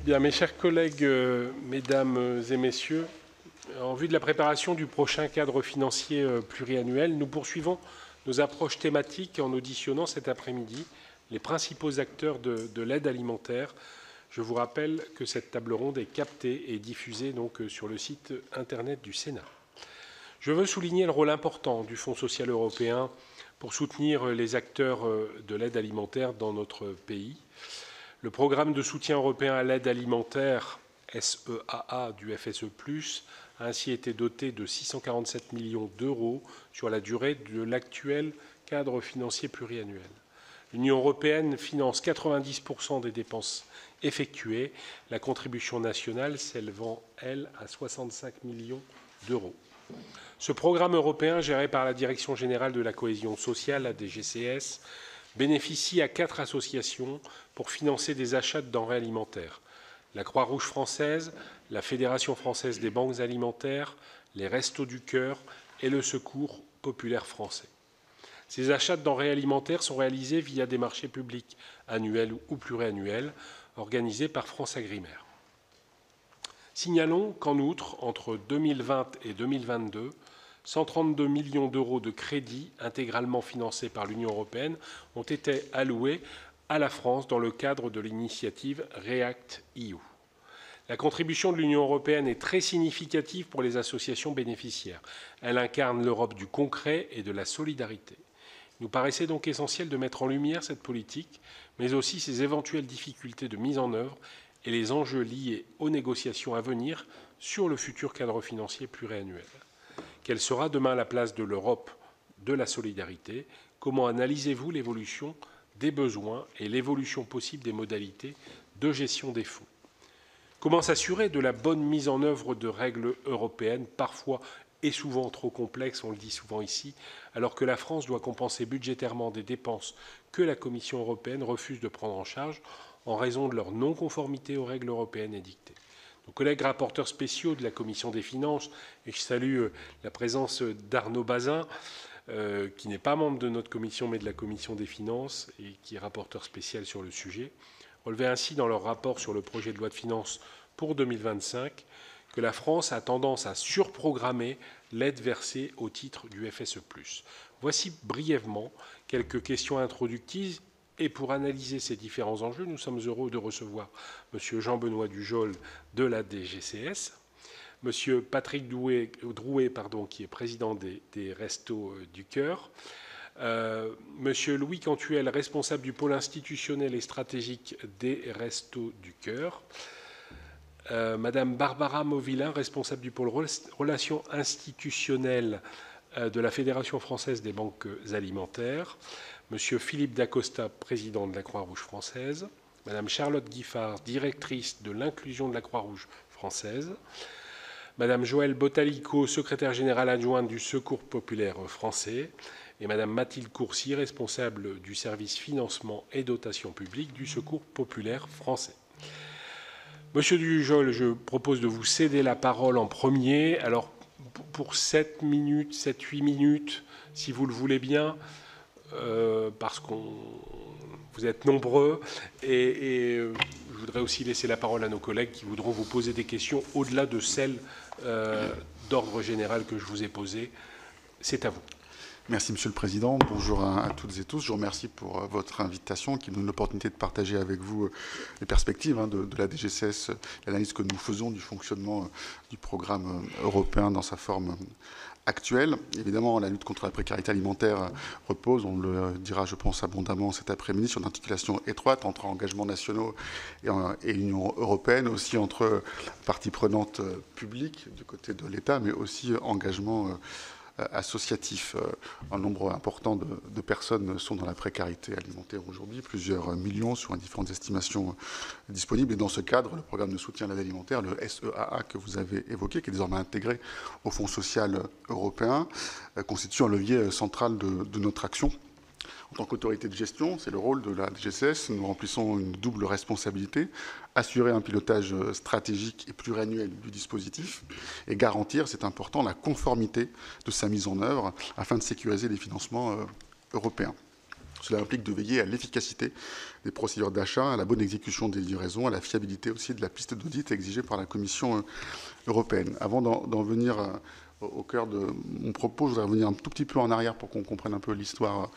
Bien, mes chers collègues, mesdames et messieurs, en vue de la préparation du prochain cadre financier pluriannuel, nous poursuivons nos approches thématiques en auditionnant cet après-midi les principaux acteurs de l'aide alimentaire. Je vous rappelle que cette table ronde est captée et diffusée donc sur le site internet du Sénat. Je veux souligner le rôle important du Fonds social européen pour soutenir les acteurs de l'aide alimentaire dans notre pays. Le programme de soutien européen à l'aide alimentaire, SEAA du FSE+, a ainsi été doté de 647 millions d'euros sur la durée de l'actuel cadre financier pluriannuel. L'Union européenne finance 90% des dépenses effectuées, la contribution nationale s'élevant, elle, à 65 millions d'euros. Ce programme européen, géré par la Direction générale de la cohésion sociale, la DGCS, bénéficie à 4 associations pour financer des achats de denrées alimentaires. La Croix-Rouge française, la Fédération française des banques alimentaires, les Restos du Cœur et le Secours populaire français. Ces achats de denrées alimentaires sont réalisés via des marchés publics annuels ou pluriannuels organisés par France Agrimaire. Signalons qu'en outre, entre 2020 et 2022, 132 millions d'euros de crédits intégralement financés par l'Union européenne ont été alloués à la France dans le cadre de l'initiative REACT-EU. La contribution de l'Union européenne est très significative pour les associations bénéficiaires. Elle incarne l'Europe du concret et de la solidarité. Il nous paraissait donc essentiel de mettre en lumière cette politique, mais aussi ses éventuelles difficultés de mise en œuvre et les enjeux liés aux négociations à venir sur le futur cadre financier pluriannuel. Quelle sera demain la place de l'Europe de la solidarité? Comment analysez-vous l'évolution des besoins et l'évolution possible des modalités de gestion des fonds? Comment s'assurer de la bonne mise en œuvre de règles européennes, parfois et souvent trop complexes, on le dit souvent ici, alors que la France doit compenser budgétairement des dépenses que la Commission européenne refuse de prendre en charge en raison de leur non-conformité aux règles européennes édictées? Nos collègues rapporteurs spéciaux de la Commission des finances, et je salue la présence d'Arnaud Bazin, qui n'est pas membre de notre commission mais de la Commission des finances et qui est rapporteur spécial sur le sujet, relevaient ainsi dans leur rapport sur le projet de loi de finances pour 2025 que la France a tendance à surprogrammer l'aide versée au titre du FSE+. Voici brièvement quelques questions introductives. Et pour analyser ces différents enjeux, nous sommes heureux de recevoir M. Jean-Benoît Dujol de la DGCS, M. Patrick Drouet, qui est président des Restos du Cœur, M. Louis Cantuel, responsable du pôle institutionnel et stratégique des Restos du Cœur, Mme Barbara Mauvillain, responsable du pôle relations institutionnelles de la Fédération française des banques alimentaires, M. Philippe Dacosta, président de la Croix-Rouge française, Mme Charlotte Guiffard, directrice de l'inclusion de la Croix-Rouge française, Mme Joëlle Botalico, secrétaire générale adjointe du Secours populaire français, et Mme Mathilde Courcy, responsable du service financement et dotation publique du Secours populaire français. Monsieur Dujol, je propose de vous céder la parole en premier. Alors, pour 7 minutes, 7-8 minutes, si vous le voulez bien, parce que vous êtes nombreux et je voudrais aussi laisser la parole à nos collègues qui voudront vous poser des questions au-delà de celles d'ordre général que je vous ai posées. C'est à vous. Merci Monsieur le Président. Bonjour à toutes et tous. Je vous remercie pour votre invitation qui nous donne l'opportunité de partager avec vous les perspectives de la DGCS, l'analyse que nous faisons du fonctionnement du programme européen dans sa forme actuelle. Évidemment, la lutte contre la précarité alimentaire repose, on le dira je pense abondamment cet après-midi, sur une articulation étroite entre engagements nationaux et l'Union européenne, aussi entre parties prenantes publiques du côté de l'État, mais aussi engagements associatif. Un nombre important de personnes sont dans la précarité alimentaire aujourd'hui, plusieurs millions sur différentes estimations disponibles. Et dans ce cadre, le programme de soutien à l'aide alimentaire, le SEAA que vous avez évoqué, qui est désormais intégré au Fonds social européen, constitue un levier central de notre action. En tant qu'autorité de gestion, c'est le rôle de la DGCS. Nous remplissons une double responsabilité, assurer un pilotage stratégique et pluriannuel du dispositif et garantir, c'est important, la conformité de sa mise en œuvre afin de sécuriser les financements européens. Cela implique de veiller à l'efficacité des procédures d'achat, à la bonne exécution des livraisons, à la fiabilité aussi de la piste d'audit exigée par la Commission européenne. Avant d'en venir au cœur de mon propos, je voudrais revenir un tout petit peu en arrière pour qu'on comprenne un peu l'histoire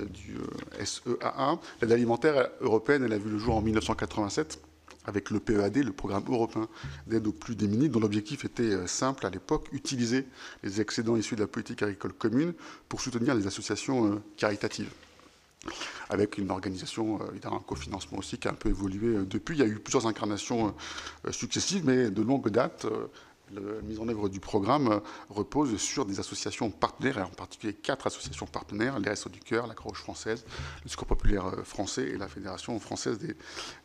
du SEAA. L'aide alimentaire européenne, elle a vu le jour en 1987 avec le PEAD, le programme européen d'aide aux plus démunis, dont l'objectif était simple à l'époque, utiliser les excédents issus de la politique agricole commune pour soutenir les associations caritatives. Avec une organisation, évidemment, un cofinancement aussi qui a un peu évolué depuis. Il y a eu plusieurs incarnations successives, mais de longue date. La mise en œuvre du programme repose sur des associations partenaires, et en particulier 4 associations partenaires, les Restos du Cœur, la Croix-Rouge française, le Secours populaire français et la Fédération française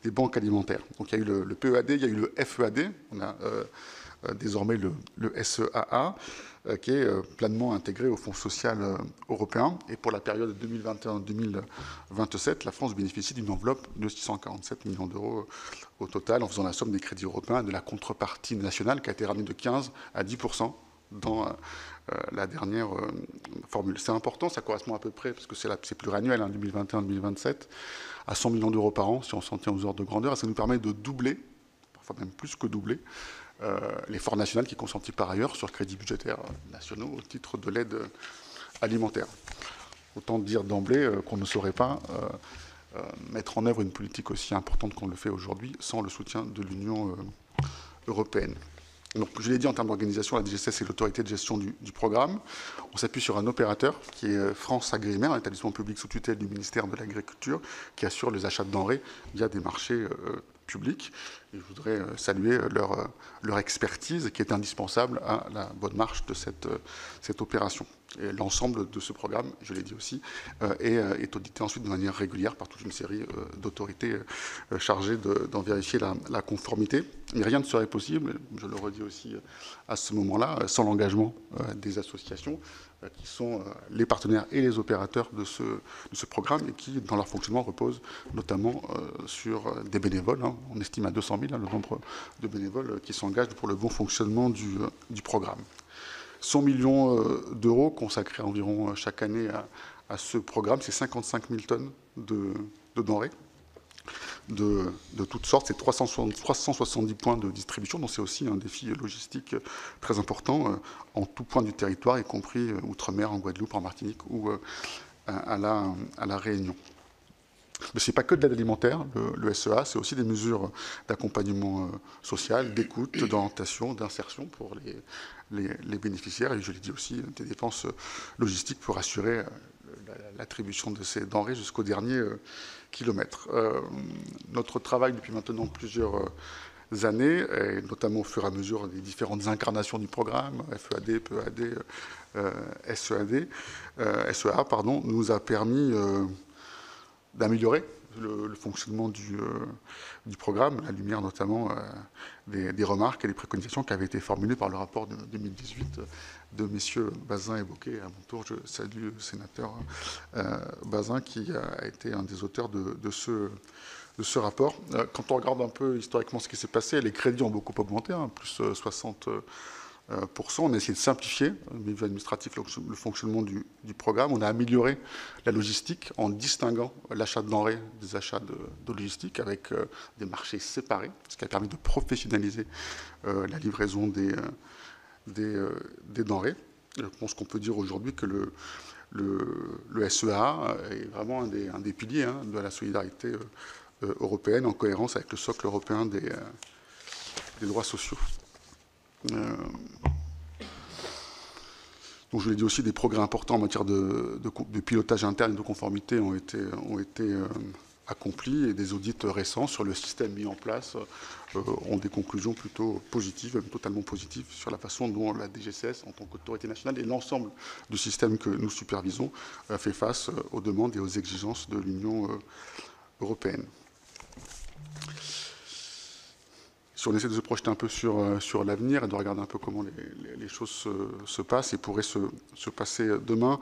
des banques alimentaires. Donc il y a eu le PEAD, il y a eu le FEAD, on a désormais le SEAA, qui est pleinement intégré au Fonds social européen. Et pour la période 2021-2027, la France bénéficie d'une enveloppe de 647 millions d'euros au total, en faisant la somme des crédits européens et de la contrepartie nationale qui a été ramenée de 15 à 10% dans la dernière formule. C'est important, ça correspond à peu près, parce que c'est pluriannuel, 2021-2027, à 100 millions d'euros par an, si on s'en tient aux ordres de grandeur, et ça nous permet de doubler, parfois même plus que doubler, l'effort national qui est consenti par ailleurs sur crédits budgétaires nationaux au titre de l'aide alimentaire. Autant dire d'emblée qu'on ne saurait pas mettre en œuvre une politique aussi importante qu'on le fait aujourd'hui sans le soutien de l'Union européenne. Donc, je l'ai dit, en termes d'organisation, la DGCS est l'autorité de gestion du programme. On s'appuie sur un opérateur qui est France Agrimer, un établissement public sous tutelle du ministère de l'Agriculture, qui assure les achats de denrées via des marchés publics. Et je voudrais saluer leur expertise qui est indispensable à la bonne marche de cette opération. Et l'ensemble de ce programme, je l'ai dit aussi, est audité ensuite de manière régulière par toute une série d'autorités chargées d'en vérifier la conformité. Mais rien ne serait possible, je le redis aussi à ce moment-là, sans l'engagement des associations qui sont les partenaires et les opérateurs de ce programme et qui, dans leur fonctionnement, reposent notamment sur des bénévoles. On estime à 200 000 le nombre de bénévoles qui s'engagent pour le bon fonctionnement du programme. 100 millions d'euros consacrés environ chaque année à ce programme, c'est 55 000 tonnes de denrées de toutes sortes, c'est 370 points de distribution, donc c'est aussi un défi logistique très important en tout point du territoire, y compris outre-mer, en Guadeloupe, en Martinique ou à la Réunion. Mais ce n'est pas que de l'aide alimentaire, le SEA, c'est aussi des mesures d'accompagnement social, d'écoute, d'orientation, d'insertion pour les bénéficiaires, et je l'ai dit aussi, des dépenses logistiques pour assurer l'attribution de ces denrées jusqu'au dernier kilomètre. Notre travail depuis maintenant plusieurs années, et notamment au fur et à mesure des différentes incarnations du programme, FEAD, PEAD, SEA, nous a permis d'améliorer le fonctionnement du programme, à la lumière notamment des remarques et des préconisations qui avaient été formulées par le rapport de 2018 de messieurs Bazin et Bocquet. À mon tour, je salue le sénateur Bazin qui a été un des auteurs de ce rapport. Quand on regarde un peu historiquement ce qui s'est passé, les crédits ont beaucoup augmenté, plus 60%. On a essayé de simplifier, au niveau administratif, le fonctionnement du programme. On a amélioré la logistique en distinguant l'achat de denrées des achats de logistique avec des marchés séparés, ce qui a permis de professionnaliser la livraison des denrées. Je pense qu'on peut dire aujourd'hui que le SEA est vraiment un des piliers de la solidarité européenne, en cohérence avec le socle européen des droits sociaux. Donc je l'ai dit aussi, des progrès importants en matière de pilotage interne et de conformité ont été accomplis, et des audits récents sur le système mis en place ont des conclusions plutôt positives, même totalement positives, sur la façon dont la DGCS, en tant qu'autorité nationale, et l'ensemble du système que nous supervisons, fait face aux demandes et aux exigences de l'Union européenne. Si on essaie de se projeter un peu sur l'avenir et de regarder un peu comment les choses se passent et pourraient se passer demain,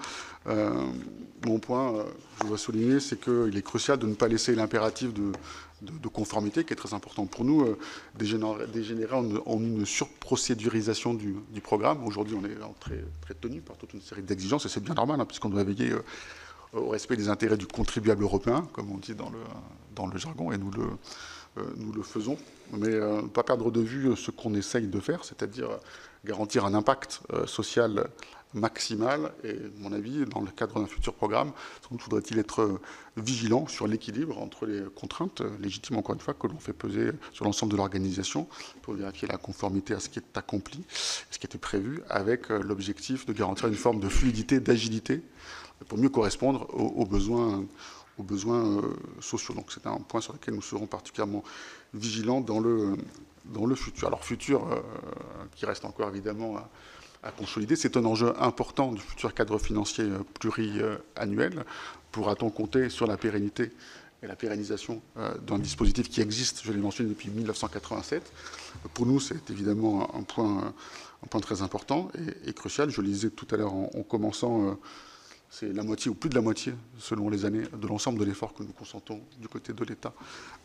mon point, je voudrais souligner, c'est qu'il est crucial de ne pas laisser l'impératif de conformité, qui est très important pour nous, dégénérer en une surprocédurisation du programme. Aujourd'hui, on est très, très tenu par toute une série d'exigences, et c'est bien normal, puisqu'on doit veiller au respect des intérêts du contribuable européen, comme on dit dans le jargon, et nous le faisons, mais ne pas perdre de vue ce qu'on essaye de faire, c'est-à-dire garantir un impact social maximal. Et, à mon avis, dans le cadre d'un futur programme, sans doute faudrait-il être vigilant sur l'équilibre entre les contraintes légitimes, encore une fois, que l'on fait peser sur l'ensemble de l'organisation pour vérifier la conformité à ce qui est accompli, ce qui était prévu, avec l'objectif de garantir une forme de fluidité, d'agilité, pour mieux correspondre aux besoins sociaux. Donc c'est un point sur lequel nous serons particulièrement vigilants dans le futur. Alors futur qui reste encore évidemment à consolider, c'est un enjeu important du futur cadre financier pluriannuel. Pourra-t-on compter sur la pérennité et la pérennisation d'un dispositif qui existe, je l'ai mentionné, depuis 1987. Pour nous, c'est évidemment un point très important et crucial. Je le disais tout à l'heure en commençant, c'est la moitié ou plus de la moitié, selon les années, de l'ensemble de l'effort que nous consentons du côté de l'État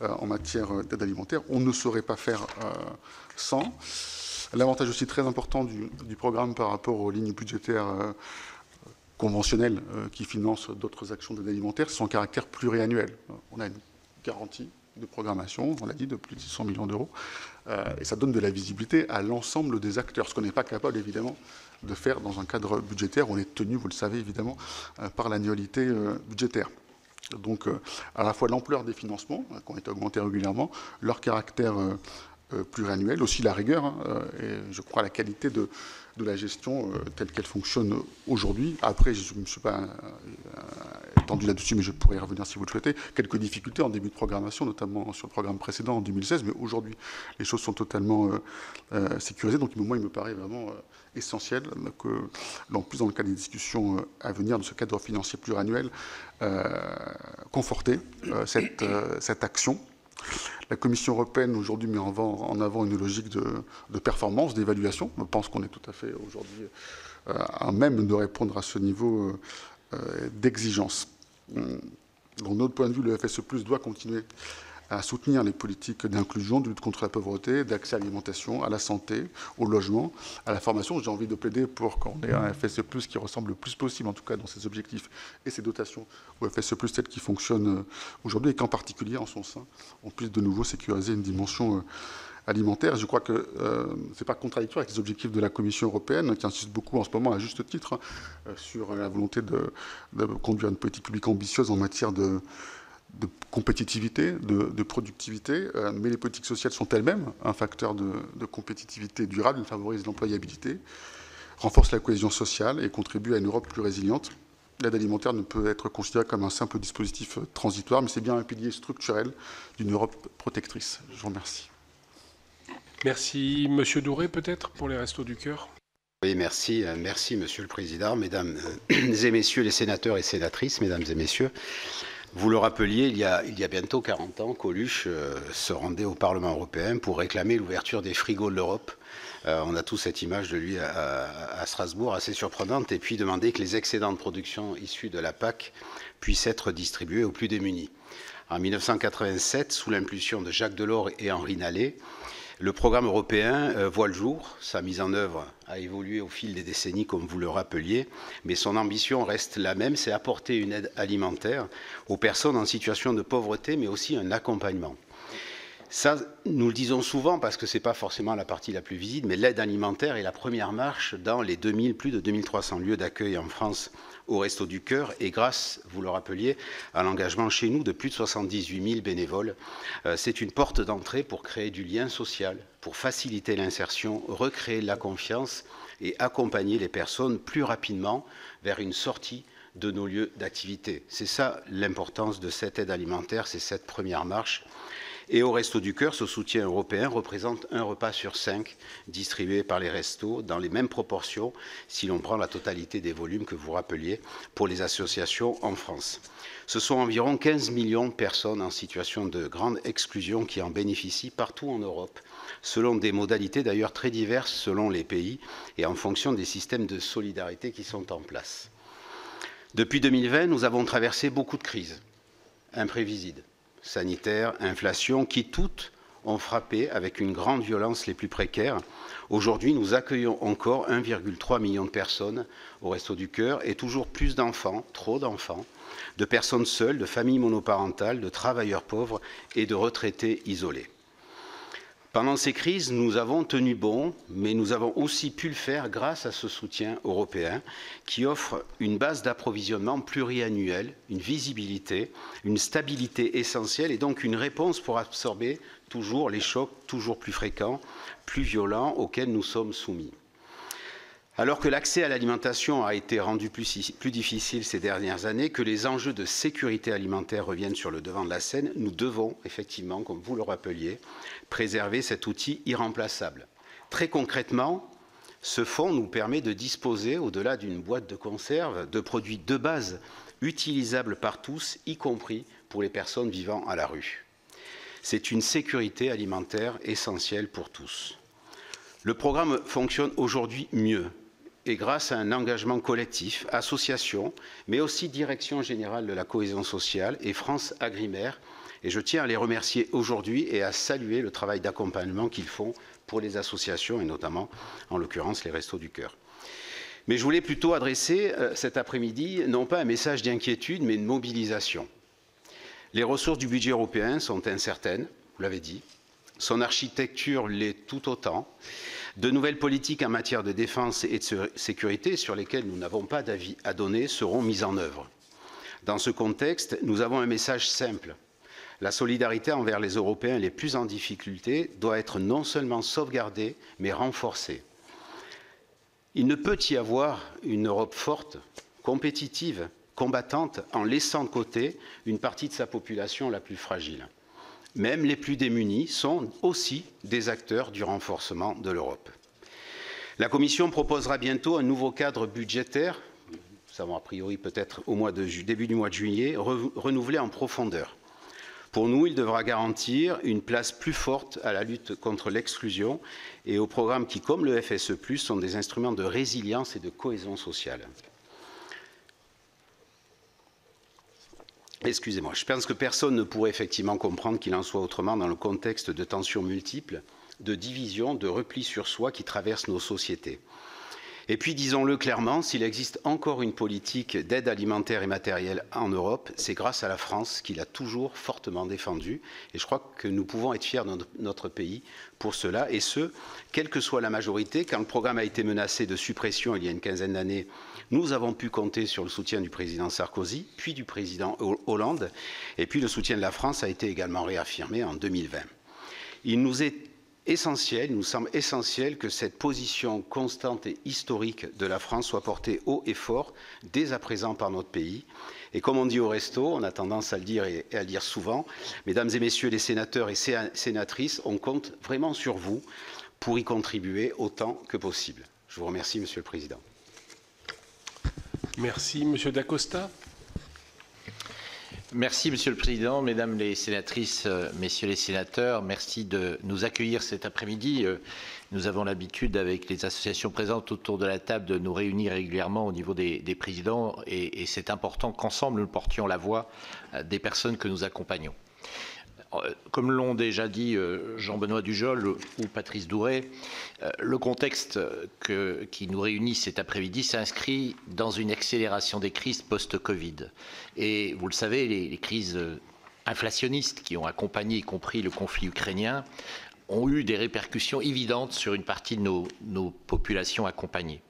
en matière d'aide alimentaire. On ne saurait pas faire sans. L'avantage aussi très important du programme par rapport aux lignes budgétaires conventionnelles qui financent d'autres actions d'aide alimentaire, c'est son caractère pluriannuel. On a une garantie de programmation, on l'a dit, de plus de 600 millions d'euros, et ça donne de la visibilité à l'ensemble des acteurs, ce qu'on n'est pas capable, évidemment, de faire dans un cadre budgétaire. On est tenu, vous le savez, évidemment, par l'annualité budgétaire. Donc, à la fois l'ampleur des financements, qui ont été augmentés régulièrement, leur caractère pluriannuel, aussi la rigueur, et je crois la qualité de la gestion telle qu'elle fonctionne aujourd'hui. Après, je ne me suis pas étendu là-dessus, mais je pourrais y revenir si vous le souhaitez. Quelques difficultés en début de programmation, notamment sur le programme précédent en 2016, mais aujourd'hui, les choses sont totalement sécurisées. Donc, moi, il me paraît vraiment essentiel que, en plus dans le cadre des discussions à venir de ce cadre financier pluriannuel, conforter cette action. La Commission européenne aujourd'hui met en avant une logique de performance, d'évaluation. Je pense qu'on est tout à fait aujourd'hui à même de répondre à ce niveau d'exigence. Donc, de notre point de vue, le FSE+ doit continuer à soutenir les politiques d'inclusion, de lutte contre la pauvreté, d'accès à l'alimentation, à la santé, au logement, à la formation. J'ai envie de plaider pour qu'on ait un FSE+, qui ressemble le plus possible, en tout cas dans ses objectifs et ses dotations, au FSE+, tel qu'il fonctionne aujourd'hui, et qu'en particulier, en son sein, on puisse de nouveau sécuriser une dimension alimentaire. Je crois que ce n'est pas contradictoire avec les objectifs de la Commission européenne, qui insiste beaucoup en ce moment, à juste titre, sur la volonté de conduire une politique publique ambitieuse en matière de compétitivité, de productivité, mais les politiques sociales sont elles-mêmes un facteur de compétitivité durable. Elles favorisent l'employabilité, renforcent la cohésion sociale et contribuent à une Europe plus résiliente. L'aide alimentaire ne peut être considérée comme un simple dispositif transitoire, mais c'est bien un pilier structurel d'une Europe protectrice. Je vous remercie. Merci. Monsieur Douré, peut-être, pour les Restos du Cœur. Oui, merci. Merci, Monsieur le Président, Mesdames et Messieurs les sénateurs et sénatrices, Mesdames et Messieurs. Vous le rappeliez, il y a bientôt 40 ans, Coluche se rendait au Parlement européen pour réclamer l'ouverture des frigos de l'Europe. On a tous cette image de lui à Strasbourg, assez surprenante, et puis demander que les excédents de production issus de la PAC puissent être distribués aux plus démunis. En 1987, sous l'impulsion de Jacques Delors et Henri Nallet, le programme européen voit le jour. Sa mise en œuvre a évolué au fil des décennies, comme vous le rappeliez, mais son ambition reste la même, c'est apporter une aide alimentaire aux personnes en situation de pauvreté, mais aussi un accompagnement. Ça, nous le disons souvent parce que ce n'est pas forcément la partie la plus visible, mais l'aide alimentaire est la première marche dans les plus de 2300 lieux d'accueil en France au Restos du Cœur, et grâce, vous le rappeliez, à l'engagement chez nous de plus de 78 000 bénévoles. C'est une porte d'entrée pour créer du lien social, pour faciliter l'insertion, recréer la confiance et accompagner les personnes plus rapidement vers une sortie de nos lieux d'activité. C'est ça l'importance de cette aide alimentaire, c'est cette première marche. Et au Restos du Cœur, ce soutien européen représente un repas sur 5 distribué par les restos dans les mêmes proportions si l'on prend la totalité des volumes que vous rappeliez pour les associations en France. Ce sont environ 15 millions de personnes en situation de grande exclusion qui en bénéficient partout en Europe, selon des modalités d'ailleurs très diverses selon les pays et en fonction des systèmes de solidarité qui sont en place. Depuis 2020, nous avons traversé beaucoup de crises imprévisibles. Sanitaire, inflation, qui toutes ont frappé avec une grande violence les plus précaires. Aujourd'hui, nous accueillons encore 1,3 million de personnes au Restos du Cœur et toujours plus d'enfants, trop d'enfants, de personnes seules, de familles monoparentales, de travailleurs pauvres et de retraités isolés. Pendant ces crises, nous avons tenu bon, mais nous avons aussi pu le faire grâce à ce soutien européen qui offre une base d'approvisionnement pluriannuelle, une visibilité, une stabilité essentielle et donc une réponse pour absorber toujours les chocs toujours plus fréquents, plus violents auxquels nous sommes soumis. Alors que l'accès à l'alimentation a été rendu plus difficile ces dernières années, que les enjeux de sécurité alimentaire reviennent sur le devant de la scène, nous devons effectivement, comme vous le rappeliez, préserver cet outil irremplaçable. Très concrètement, ce fonds nous permet de disposer, au-delà d'une boîte de conserve, de produits de base utilisables par tous, y compris pour les personnes vivant à la rue. C'est une sécurité alimentaire essentielle pour tous. Le programme fonctionne aujourd'hui mieux. Et grâce à un engagement collectif, associations, mais aussi Direction générale de la cohésion sociale et France Agrimaire, et je tiens à les remercier aujourd'hui et à saluer le travail d'accompagnement qu'ils font pour les associations, et notamment, en l'occurrence, les Restos du Cœur. Mais je voulais plutôt adresser cet après-midi, non pas un message d'inquiétude, mais une mobilisation. Les ressources du budget européen sont incertaines, vous l'avez dit, son architecture l'est tout autant. De nouvelles politiques en matière de défense et de sécurité, sur lesquelles nous n'avons pas d'avis à donner, seront mises en œuvre. Dans ce contexte, nous avons un message simple. La solidarité envers les Européens les plus en difficulté doit être non seulement sauvegardée, mais renforcée. Il ne peut y avoir une Europe forte, compétitive, combattante, en laissant de côté une partie de sa population la plus fragile. Même les plus démunis sont aussi des acteurs du renforcement de l'Europe. La Commission proposera bientôt un nouveau cadre budgétaire, nous savons a priori peut-être au début du mois de juillet, renouvelé en profondeur. Pour nous, il devra garantir une place plus forte à la lutte contre l'exclusion et aux programmes qui, comme le FSE+, sont des instruments de résilience et de cohésion sociale. Excusez-moi, je pense que personne ne pourrait effectivement comprendre qu'il en soit autrement dans le contexte de tensions multiples, de divisions, de repli sur soi qui traversent nos sociétés. Et puis, disons-le clairement, s'il existe encore une politique d'aide alimentaire et matérielle en Europe, c'est grâce à la France qui l'a toujours fortement défendue. Et je crois que nous pouvons être fiers de notre pays pour cela, et ce, quelle que soit la majorité. Quand le programme a été menacé de suppression il y a une quinzaine d'années, nous avons pu compter sur le soutien du président Sarkozy, puis du président Hollande, et puis le soutien de la France a été également réaffirmé en 2020. Il nous semble essentiel que cette position constante et historique de la France soit portée haut et fort dès à présent par notre pays. Et comme on dit au resto, on a tendance à le dire et à le dire souvent, mesdames et messieurs les sénateurs et sénatrices, on compte vraiment sur vous pour y contribuer autant que possible. Je vous remercie, Monsieur le Président. Merci, Monsieur Dacosta. Merci, Monsieur le Président, Mesdames les sénatrices, Messieurs les sénateurs. Merci de nous accueillir cet après-midi. Nous avons l'habitude, avec les associations présentes autour de la table, de nous réunir régulièrement au niveau des présidents et c'est important qu'ensemble nous portions la voix des personnes que nous accompagnons. Comme l'ont déjà dit Jean-Benoît Dujol ou Patrice Douret, le contexte qui nous réunit cet après-midi s'inscrit dans une accélération des crises post-Covid. Et vous le savez, les crises inflationnistes qui ont accompagné, y compris le conflit ukrainien, ont eu des répercussions évidentes sur une partie de nos populations accompagnées.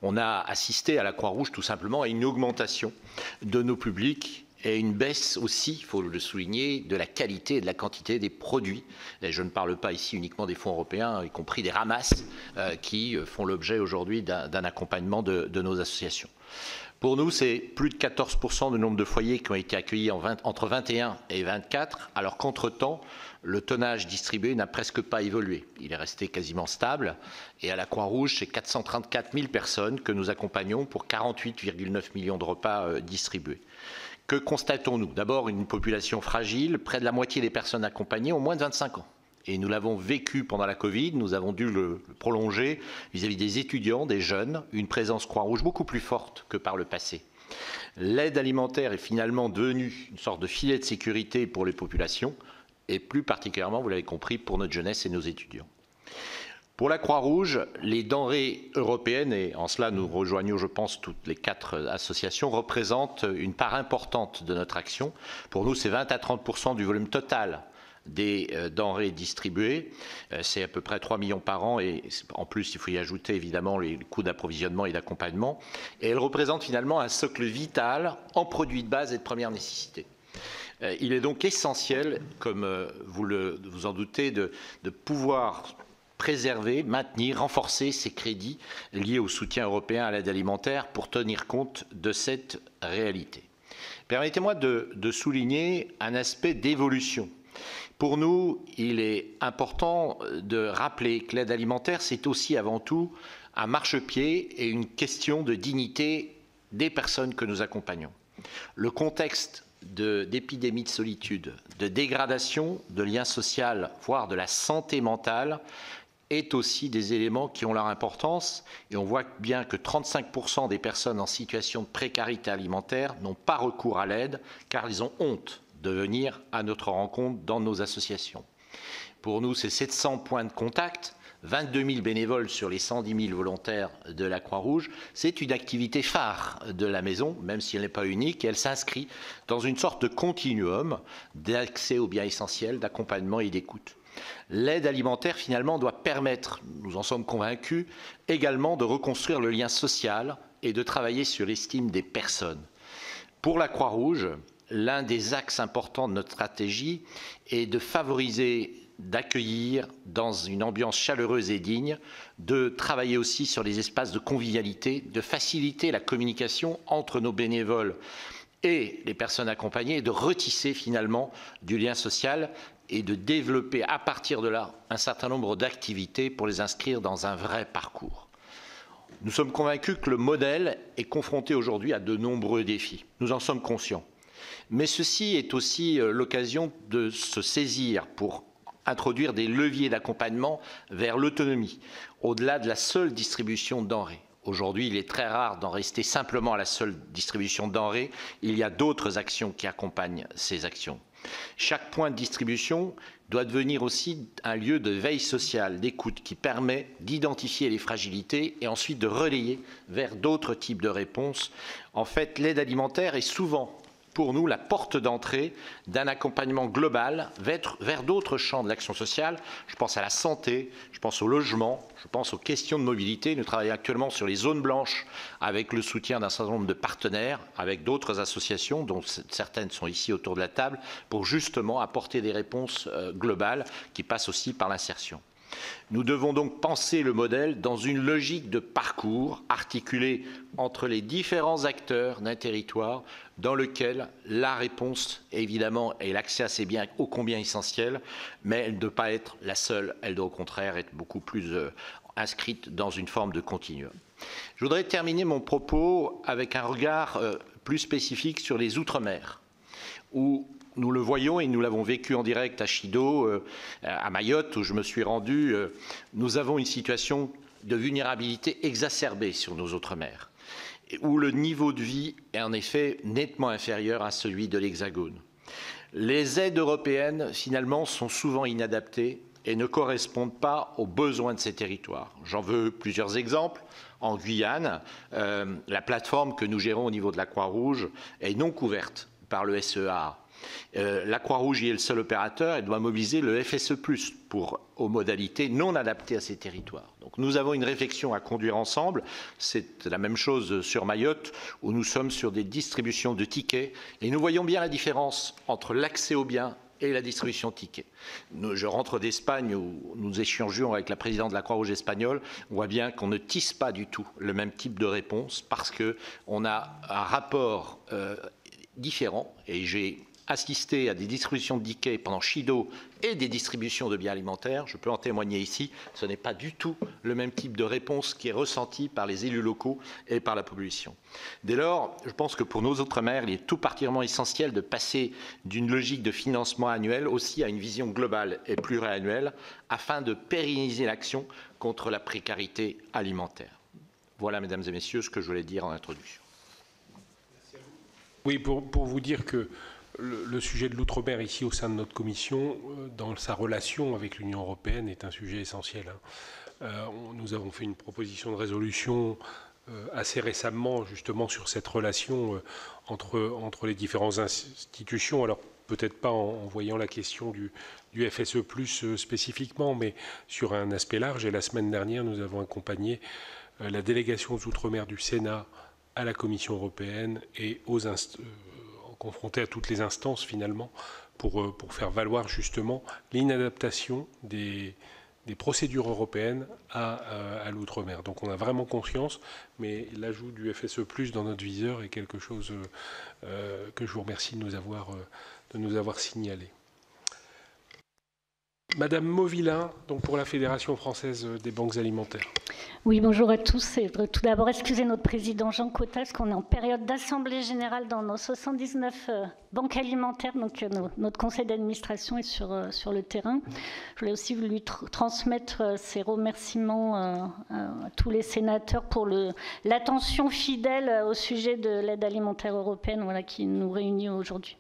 On a assisté à la Croix-Rouge tout simplement à une augmentation de nos publics et une baisse aussi, il faut le souligner, de la qualité et de la quantité des produits. Et je ne parle pas ici uniquement des fonds européens, y compris des ramasses qui font l'objet aujourd'hui d'un accompagnement de nos associations. Pour nous, c'est plus de 14% du nombre de foyers qui ont été accueillis entre 21 et 24, alors qu'entre-temps, le tonnage distribué n'a presque pas évolué. Il est resté quasiment stable. Et à la Croix-Rouge, c'est 434 000 personnes que nous accompagnons pour 48,9 millions de repas distribués. Que constatons-nous? D'abord, une population fragile. Près de la moitié des personnes accompagnées ont moins de 25 ans. Et nous l'avons vécu pendant la Covid, nous avons dû le prolonger vis-à-vis des étudiants, des jeunes, une présence Croix-Rouge beaucoup plus forte que par le passé. L'aide alimentaire est finalement devenue une sorte de filet de sécurité pour les populations, et plus particulièrement, vous l'avez compris, pour notre jeunesse et nos étudiants. Pour la Croix-Rouge, les denrées européennes, et en cela nous rejoignons, je pense, toutes les 4 associations, représentent une part importante de notre action. Pour nous, c'est 20 à 30% du volume total des denrées distribuées. C'est à peu près 3 millions par an et en plus, il faut y ajouter évidemment les coûts d'approvisionnement et d'accompagnement. Et elles représentent finalement un socle vital en produits de base et de première nécessité. Il est donc essentiel, comme vous en doutez, de pouvoir préserver, maintenir, renforcer ces crédits liés au soutien européen à l'aide alimentaire pour tenir compte de cette réalité. Permettez-moi de souligner un aspect d'évolution. Pour nous, il est important de rappeler que l'aide alimentaire, c'est aussi avant tout un marchepied et une question de dignité des personnes que nous accompagnons. Le contexte d'épidémie de solitude, de dégradation de liens sociaux, voire de la santé mentale, est aussi des éléments qui ont leur importance et on voit bien que 35% des personnes en situation de précarité alimentaire n'ont pas recours à l'aide car ils ont honte de venir à notre rencontre dans nos associations. Pour nous, c'est 700 points de contact, 22 000 bénévoles sur les 110 000 volontaires de la Croix-Rouge. C'est une activité phare de la maison, même si elle n'est pas unique, et elle s'inscrit dans une sorte de continuum d'accès aux biens essentiels, d'accompagnement et d'écoute. L'aide alimentaire, finalement, doit permettre, nous en sommes convaincus, également de reconstruire le lien social et de travailler sur l'estime des personnes. Pour la Croix-Rouge, l'un des axes importants de notre stratégie est de favoriser, d'accueillir dans une ambiance chaleureuse et digne, de travailler aussi sur les espaces de convivialité, de faciliter la communication entre nos bénévoles et les personnes accompagnées, et de retisser finalement du lien social et de développer à partir de là un certain nombre d'activités pour les inscrire dans un vrai parcours. Nous sommes convaincus que le modèle est confronté aujourd'hui à de nombreux défis. Nous en sommes conscients. Mais ceci est aussi l'occasion de se saisir pour introduire des leviers d'accompagnement vers l'autonomie, au-delà de la seule distribution de denrées. Aujourd'hui, il est très rare d'en rester simplement à la seule distribution de denrées. Il y a d'autres actions qui accompagnent ces actions. Chaque point de distribution doit devenir aussi un lieu de veille sociale, d'écoute, qui permet d'identifier les fragilités et ensuite de relayer vers d'autres types de réponses. En fait, l'aide alimentaire est souvent, pour nous, la porte d'entrée d'un accompagnement global vers d'autres champs de l'action sociale. Je pense à la santé, je pense au logement, je pense aux questions de mobilité. Nous travaillons actuellement sur les zones blanches avec le soutien d'un certain nombre de partenaires, avec d'autres associations, dont certaines sont ici autour de la table, pour justement apporter des réponses globales qui passent aussi par l'insertion. Nous devons donc penser le modèle dans une logique de parcours articulé entre les différents acteurs d'un territoire dans lequel la réponse, évidemment, et l'accès à ces biens est ô combien essentiel, mais elle ne doit pas être la seule, elle doit au contraire être beaucoup plus inscrite dans une forme de continuum. Je voudrais terminer mon propos avec un regard plus spécifique sur les Outre-mer, où nous le voyons et nous l'avons vécu en direct à Chido, à Mayotte, où je me suis rendu. Nous avons une situation de vulnérabilité exacerbée sur nos Outre-mer, où le niveau de vie est en effet nettement inférieur à celui de l'Hexagone. Les aides européennes, finalement, sont souvent inadaptées et ne correspondent pas aux besoins de ces territoires. J'en veux plusieurs exemples. En Guyane, la plateforme que nous gérons au niveau de la Croix-Rouge est non couverte par le SEA. La Croix-Rouge y est le seul opérateur et doit mobiliser le FSE+, aux modalités non adaptées à ces territoires. Donc nous avons une réflexion à conduire ensemble. C'est la même chose sur Mayotte, où nous sommes sur des distributions de tickets. Et nous voyons bien la différence entre l'accès aux biens et la distribution de tickets. Je rentre d'Espagne où nous échangions avec la présidente de la Croix-Rouge espagnole. On voit bien qu'on ne tisse pas du tout le même type de réponse parce qu'on a un rapport différent. Et j'ai assisté à des distributions de tickets pendant Chido et des distributions de biens alimentaires, je peux en témoigner ici, ce n'est pas du tout le même type de réponse qui est ressenti par les élus locaux et par la population. Dès lors, je pense que pour nos Outre-mer, il est tout particulièrement essentiel de passer d'une logique de financement annuel aussi à une vision globale et pluriannuelle afin de pérenniser l'action contre la précarité alimentaire. Voilà, mesdames et messieurs, ce que je voulais dire en introduction. Oui, pour vous dire que le sujet de l'outre-mer ici au sein de notre commission, dans sa relation avec l'Union européenne, est un sujet essentiel. Nous avons fait une proposition de résolution assez récemment, justement, sur cette relation entre les différentes institutions. Alors, peut-être pas en voyant la question du FSE+, spécifiquement, mais sur un aspect large. Et la semaine dernière, nous avons accompagné la délégation aux Outre-mer du Sénat à la Commission européenne et confronté à toutes les instances, finalement, pour faire valoir justement l'inadaptation des procédures européennes à l'outre-mer. Donc on a vraiment conscience, mais l'ajout du FSE+, dans notre viseur est quelque chose que je vous remercie de nous avoir signalé. Madame Mauvillain, donc pour la Fédération française des banques alimentaires. Oui, bonjour à tous. Et tout d'abord, excusez notre président Jean Cotta, parce qu'on est en période d'assemblée générale dans nos 79 banques alimentaires. Donc notre conseil d'administration est sur le terrain. Je voulais aussi lui transmettre ses remerciements à tous les sénateurs pour l'attention fidèle au sujet de l'aide alimentaire européenne, voilà, qui nous réunit aujourd'hui.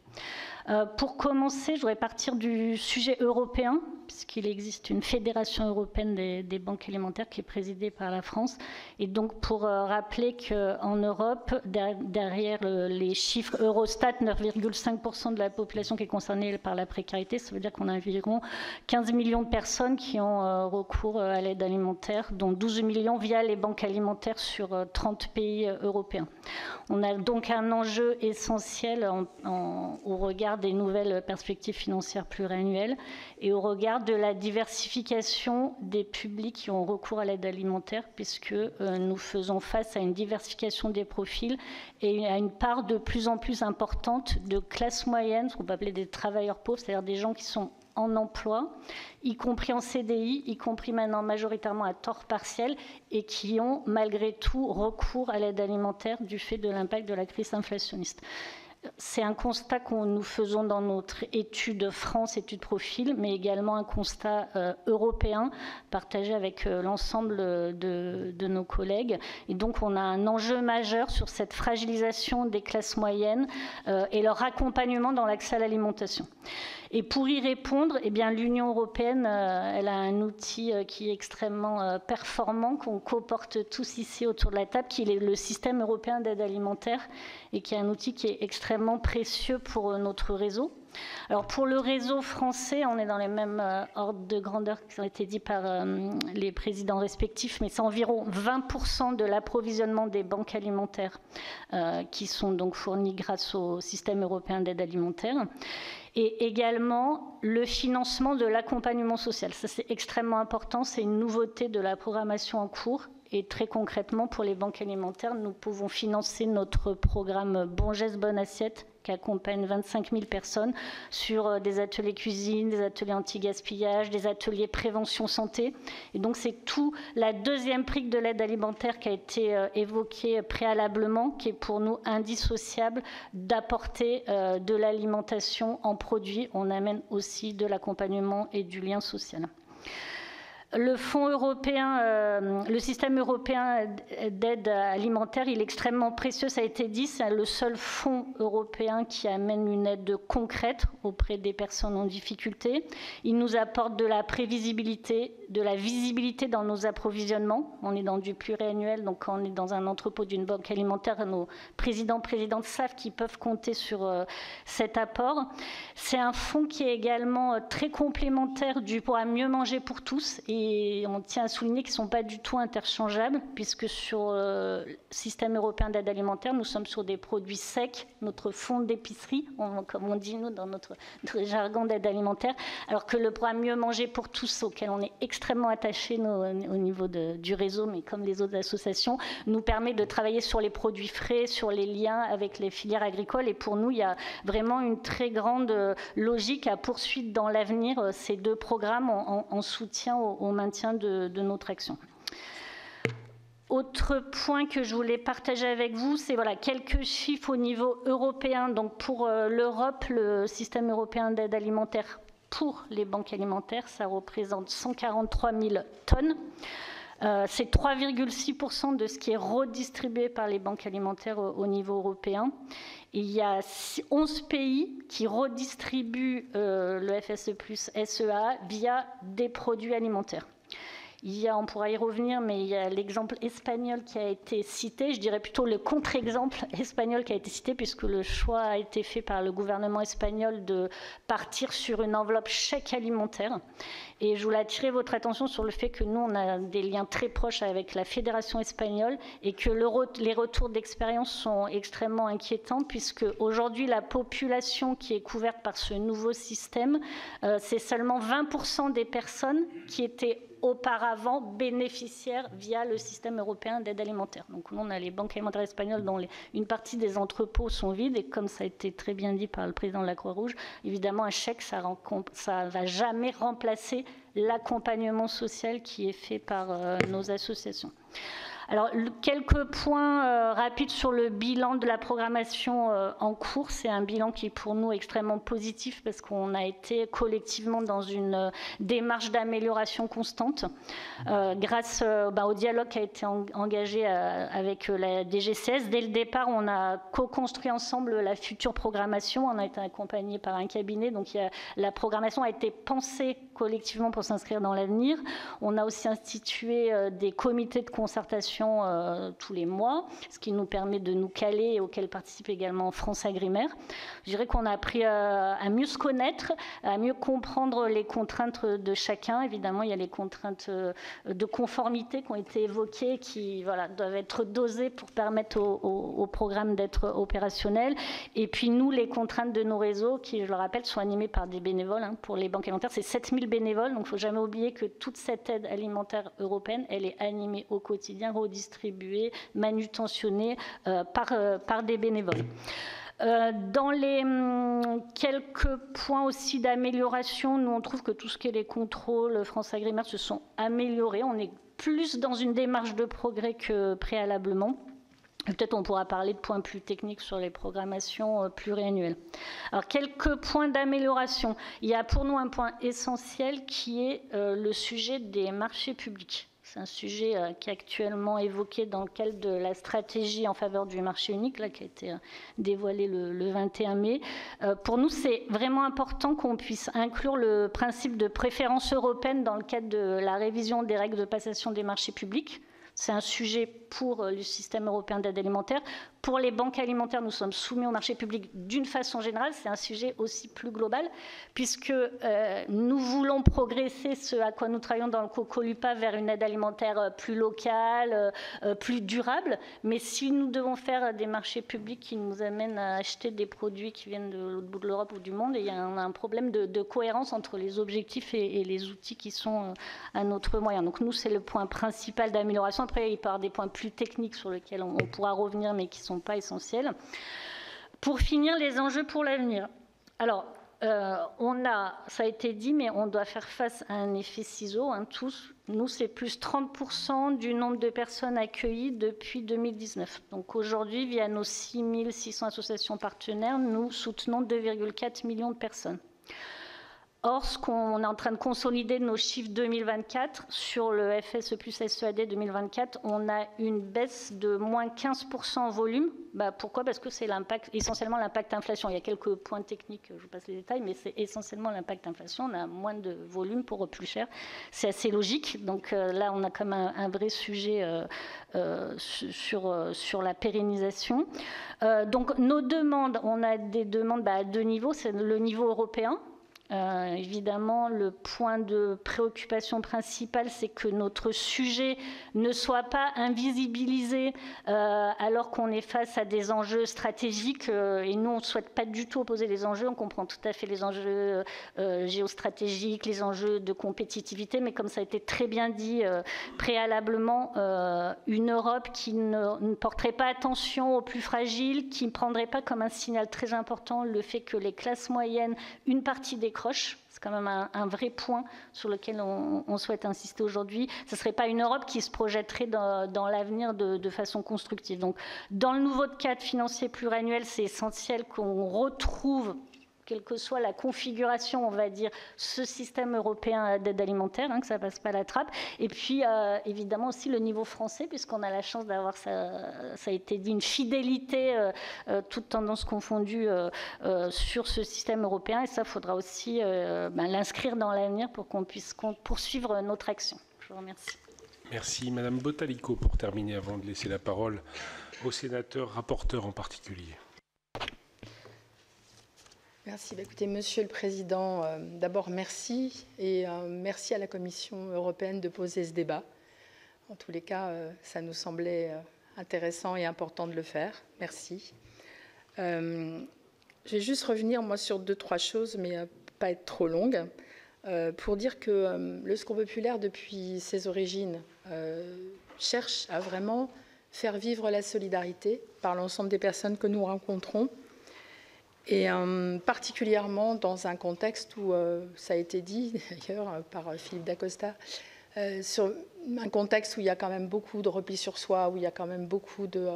Pour commencer, je voudrais partir du sujet européen, puisqu'il existe une fédération européenne des banques alimentaires qui est présidée par la France. Et donc, pour rappeler qu'en Europe, derrière les chiffres Eurostat, 9,5% de la population qui est concernée par la précarité, ça veut dire qu'on a environ 15 millions de personnes qui ont recours à l'aide alimentaire, dont 12 millions via les banques alimentaires sur 30 pays européens. On a donc un enjeu essentiel au regard des nouvelles perspectives financières pluriannuelles et au regard de la diversification des publics qui ont recours à l'aide alimentaire, puisque nous faisons face à une diversification des profils et à une part de plus en plus importante de classes moyennes, ce qu'on peut appeler des travailleurs pauvres, c'est-à-dire des gens qui sont en emploi, y compris en CDI, y compris maintenant majoritairement à temps partiel, et qui ont malgré tout recours à l'aide alimentaire du fait de l'impact de la crise inflationniste. C'est un constat que nous faisons dans notre étude France, étude profil, mais également un constat européen partagé avec l'ensemble de nos collègues. Et donc on a un enjeu majeur sur cette fragilisation des classes moyennes et leur accompagnement dans l'accès à l'alimentation. Et pour y répondre, eh bien, l'Union européenne, elle a un outil qui est extrêmement performant, qu'on co-porte tous ici autour de la table, qui est le système européen d'aide alimentaire, et qui est un outil qui est extrêmement précieux pour notre réseau. Alors pour le réseau français, on est dans les mêmes ordres de grandeur qui ont été dits par les présidents respectifs, mais c'est environ 20% de l'approvisionnement des banques alimentaires qui sont donc fournies grâce au système européen d'aide alimentaire. Et également le financement de l'accompagnement social. Ça, c'est extrêmement important. C'est une nouveauté de la programmation en cours. Et très concrètement, pour les banques alimentaires, nous pouvons financer notre programme Bon Geste, Bonne Assiette, qui accompagne 25 000 personnes sur des ateliers cuisine, des ateliers anti-gaspillage, des ateliers prévention santé. Et donc, c'est tout la deuxième brique de l'aide alimentaire qui a été évoquée préalablement, qui est pour nous indissociable d'apporter de l'alimentation en produits. On amène aussi de l'accompagnement et du lien social. Le fonds européen, le système européen d'aide alimentaire, il est extrêmement précieux, ça a été dit, c'est le seul fonds européen qui amène une aide concrète auprès des personnes en difficulté. Il nous apporte de la prévisibilité, de la visibilité dans nos approvisionnements. On est dans du pluriannuel, donc quand on est dans un entrepôt d'une banque alimentaire, nos présidentes savent qu'ils peuvent compter sur cet apport. C'est un fonds qui est également très complémentaire du programme Mieux manger pour tous, et on tient à souligner qu'ils ne sont pas du tout interchangeables, puisque sur le système européen d'aide alimentaire, nous sommes sur des produits secs, notre fonds d'épicerie, comme on dit nous dans notre jargon d'aide alimentaire, alors que le programme Mieux manger pour tous, auquel on est extrêmement attachés au niveau du réseau, mais comme les autres associations, nous permet de travailler sur les produits frais, sur les liens avec les filières agricoles, et pour nous, il y a vraiment une très grande logique à poursuivre dans l'avenir ces deux programmes en soutien au maintien de notre action. Autre point que je voulais partager avec vous, c'est voilà, quelques chiffres au niveau européen. Donc pour l'Europe, le système européen d'aide alimentaire pour les banques alimentaires, ça représente 143 000 tonnes. C'est 3,6% de ce qui est redistribué par les banques alimentaires au niveau européen. Il y a 11 pays qui redistribuent le FSE plus SEA via des produits alimentaires. on pourra y revenir, mais il y a l'exemple espagnol qui a été cité, je dirais plutôt le contre-exemple espagnol qui a été cité, puisque le choix a été fait par le gouvernement espagnol de partir sur une enveloppe chèque alimentaire. Et je voulais attirer votre attention sur le fait que nous, on a des liens très proches avec la Fédération espagnole et que les retours d'expérience sont extrêmement inquiétants, puisque aujourd'hui, la population qui est couverte par ce nouveau système, c'est seulement 20% des personnes qui étaient auparavant bénéficiaires via le système européen d'aide alimentaire. Donc nous, on a les banques alimentaires espagnoles dont une partie des entrepôts sont vides, et comme ça a été très bien dit par le président de la Croix-Rouge, évidemment, un chèque, ça ne va jamais remplacer l'accompagnement social qui est fait par nos associations. Alors, quelques points rapides sur le bilan de la programmation en cours. C'est un bilan qui est pour nous extrêmement positif parce qu'on a été collectivement dans une démarche d'amélioration constante grâce au dialogue qui a été engagé avec la DGCS. Dès le départ, on a co-construit ensemble la future programmation. On a été accompagné par un cabinet, donc la programmation a été pensée collectivement pour s'inscrire dans l'avenir. On a aussi institué des comités de concertation tous les mois, ce qui nous permet de nous caler et auquel participe également France Agrimaire. Je dirais qu'on a appris à mieux se connaître, à mieux comprendre les contraintes de chacun. Évidemment, il y a les contraintes de conformité qui ont été évoquées, qui doivent être dosées pour permettre au programme d'être opérationnel. Et puis nous, les contraintes de nos réseaux, qui, je le rappelle, sont animés par des bénévoles. Pour les banques alimentaires, c'est 7000 bénévoles, donc il ne faut jamais oublier que toute cette aide alimentaire européenne, elle est animée au quotidien, redistribuée, manutentionnée par des bénévoles. Dans les quelques points aussi d'amélioration, nous on trouve que tout ce qui est les contrôles France Agrimaire se sont améliorés. On est plus dans une démarche de progrès que préalablement. Peut-être on pourra parler de points plus techniques sur les programmations pluriannuelles. Alors, quelques points d'amélioration. Il y a pour nous un point essentiel qui est le sujet des marchés publics. C'est un sujet qui est actuellement évoqué dans le cadre de la stratégie en faveur du marché unique, qui a été dévoilée le 21 mai. Pour nous, c'est vraiment important qu'on puisse inclure le principe de préférence européenne dans le cadre de la révision des règles de passation des marchés publics. C'est un sujet pour le système européen d'aide alimentaire. Pour les banques alimentaires, nous sommes soumis au marché public d'une façon générale. C'est un sujet aussi plus global, puisque nous voulons progresser, ce à quoi nous travaillons dans le COCOLUPA, vers une aide alimentaire plus locale, plus durable. Mais si nous devons faire des marchés publics qui nous amènent à acheter des produits qui viennent de l'autre bout de l'Europe ou du monde, il y a un problème de cohérence entre les objectifs et les outils qui sont à notre moyen. Donc nous, c'est le point principal d'amélioration. Après, il peut y avoir des points plus techniques sur lesquels on pourra revenir, mais qui ne sont pas essentiels. Pour finir, les enjeux pour l'avenir. Alors, ça a été dit, mais on doit faire face à un effet ciseau. Tous, nous, c'est plus 30% du nombre de personnes accueillies depuis 2019. Donc aujourd'hui, via nos 6600 associations partenaires, nous soutenons 2,4 millions de personnes. Or, on est en train de consolider nos chiffres 2024. Sur le FSE plus SEAD 2024, on a une baisse de moins 15% en volume. Pourquoi ? Parce que c'est essentiellement l'impact inflation. Il y a quelques points techniques, je vous passe les détails, mais c'est essentiellement l'impact inflation. On a moins de volume pour plus cher. C'est assez logique. Donc là, on a quand même un vrai sujet sur la pérennisation. Donc nos demandes, on a des demandes à deux niveaux. C'est le niveau européen. Évidemment, le point de préoccupation principal, c'est que notre sujet ne soit pas invisibilisé alors qu'on est face à des enjeux stratégiques. Et nous, on ne souhaite pas du tout opposer les enjeux. On comprend tout à fait les enjeux géostratégiques, les enjeux de compétitivité. Mais comme ça a été très bien dit préalablement, une Europe qui ne porterait pas attention aux plus fragiles, qui ne prendrait pas comme un signal très important le fait que les classes moyennes, une partie décrochent. C'est quand même un vrai point sur lequel on souhaite insister aujourd'hui. Ce ne serait pas une Europe qui se projetterait dans l'avenir de façon constructive. Donc, dans le nouveau cadre financier pluriannuel, c'est essentiel qu'on retrouve, quelle que soit la configuration, on va dire, ce système européen d'aide alimentaire, que ça ne passe pas à la trappe. Et puis, évidemment, aussi le niveau français, puisqu'on a la chance d'avoir, ça a été dit, une fidélité, toutes tendances confondues, sur ce système européen. Et ça, il faudra aussi l'inscrire dans l'avenir pour qu'on puisse poursuivre notre action. Je vous remercie. Merci. Madame Bottalico, pour terminer, avant de laisser la parole au sénateur rapporteur en particulier. Merci. Écoutez, Monsieur le Président, d'abord merci et merci à la Commission européenne de poser ce débat. En tous les cas, ça nous semblait intéressant et important de le faire. Merci. Je vais juste revenir, moi, sur 2-3 choses, mais pas être trop longue, pour dire que le Secours populaire, depuis ses origines, cherche à vraiment faire vivre la solidarité par l'ensemble des personnes que nous rencontrons, et particulièrement dans un contexte où, ça a été dit d'ailleurs par Philippe Dacosta, sur un contexte où il y a quand même beaucoup de repli sur soi, où il y a quand même beaucoup de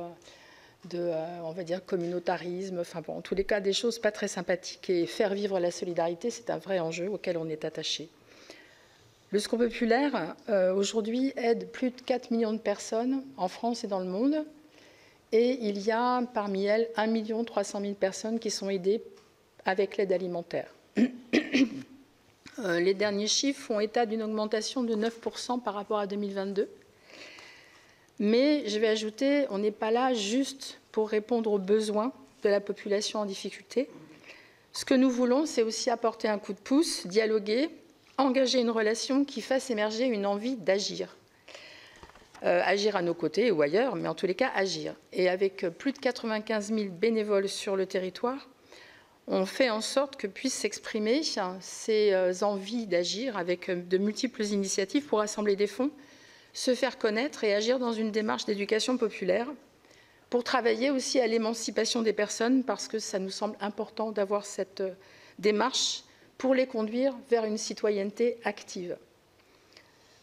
on va dire, communautarisme, enfin bon, en tous les cas, des choses pas très sympathiques. Et faire vivre la solidarité, c'est un vrai enjeu auquel on est attaché. Le Secours populaire, aujourd'hui, aide plus de 4 millions de personnes en France et dans le monde. Et il y a parmi elles 1 300 000 personnes qui sont aidées avec l'aide alimentaire. Les derniers chiffres font état d'une augmentation de 9% par rapport à 2022. Mais je vais ajouter, on n'est pas là juste pour répondre aux besoins de la population en difficulté. Ce que nous voulons, c'est aussi apporter un coup de pouce, dialoguer, engager une relation qui fasse émerger une envie d'agir. Agir à nos côtés ou ailleurs, mais en tous les cas, agir. Et avec plus de 95 000 bénévoles sur le territoire, on fait en sorte que puissent s'exprimer ces envies d'agir avec de multiples initiatives pour rassembler des fonds, se faire connaître et agir dans une démarche d'éducation populaire pour travailler aussi à l'émancipation des personnes, parce que ça nous semble important d'avoir cette démarche pour les conduire vers une citoyenneté active.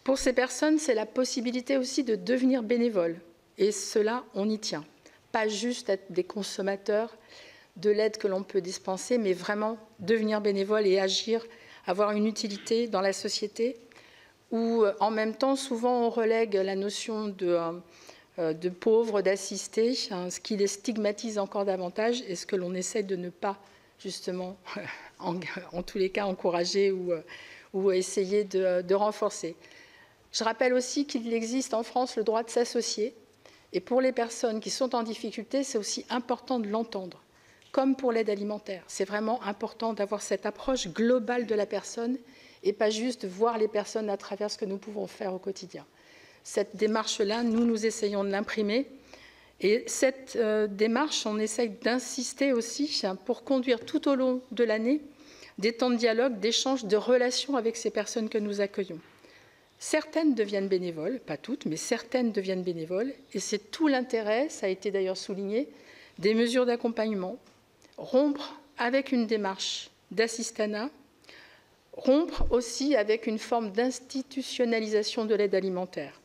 Pour ces personnes, c'est la possibilité aussi de devenir bénévole. Et cela, on y tient. Pas juste être des consommateurs de l'aide que l'on peut dispenser, mais vraiment devenir bénévole et agir, avoir une utilité dans la société, où en même temps, souvent, on relègue la notion de pauvre, d'assisté, ce qui les stigmatise encore davantage et ce que l'on essaie de ne pas, justement, en tous les cas, encourager ou essayer de renforcer. Je rappelle aussi qu'il existe en France le droit de s'associer. Et pour les personnes qui sont en difficulté, c'est aussi important de l'entendre. Comme pour l'aide alimentaire, c'est vraiment important d'avoir cette approche globale de la personne et pas juste voir les personnes à travers ce que nous pouvons faire au quotidien. Cette démarche-là, nous essayons de l'imprimer. Et cette démarche, on essaye d'insister aussi pour conduire tout au long de l'année des temps de dialogue, d'échange, de relations avec ces personnes que nous accueillons. Certaines deviennent bénévoles, pas toutes, mais certaines deviennent bénévoles. Et c'est tout l'intérêt, ça a été d'ailleurs souligné, des mesures d'accompagnement, rompre avec une démarche d'assistanat, rompre aussi avec une forme d'institutionnalisation de l'aide alimentaire.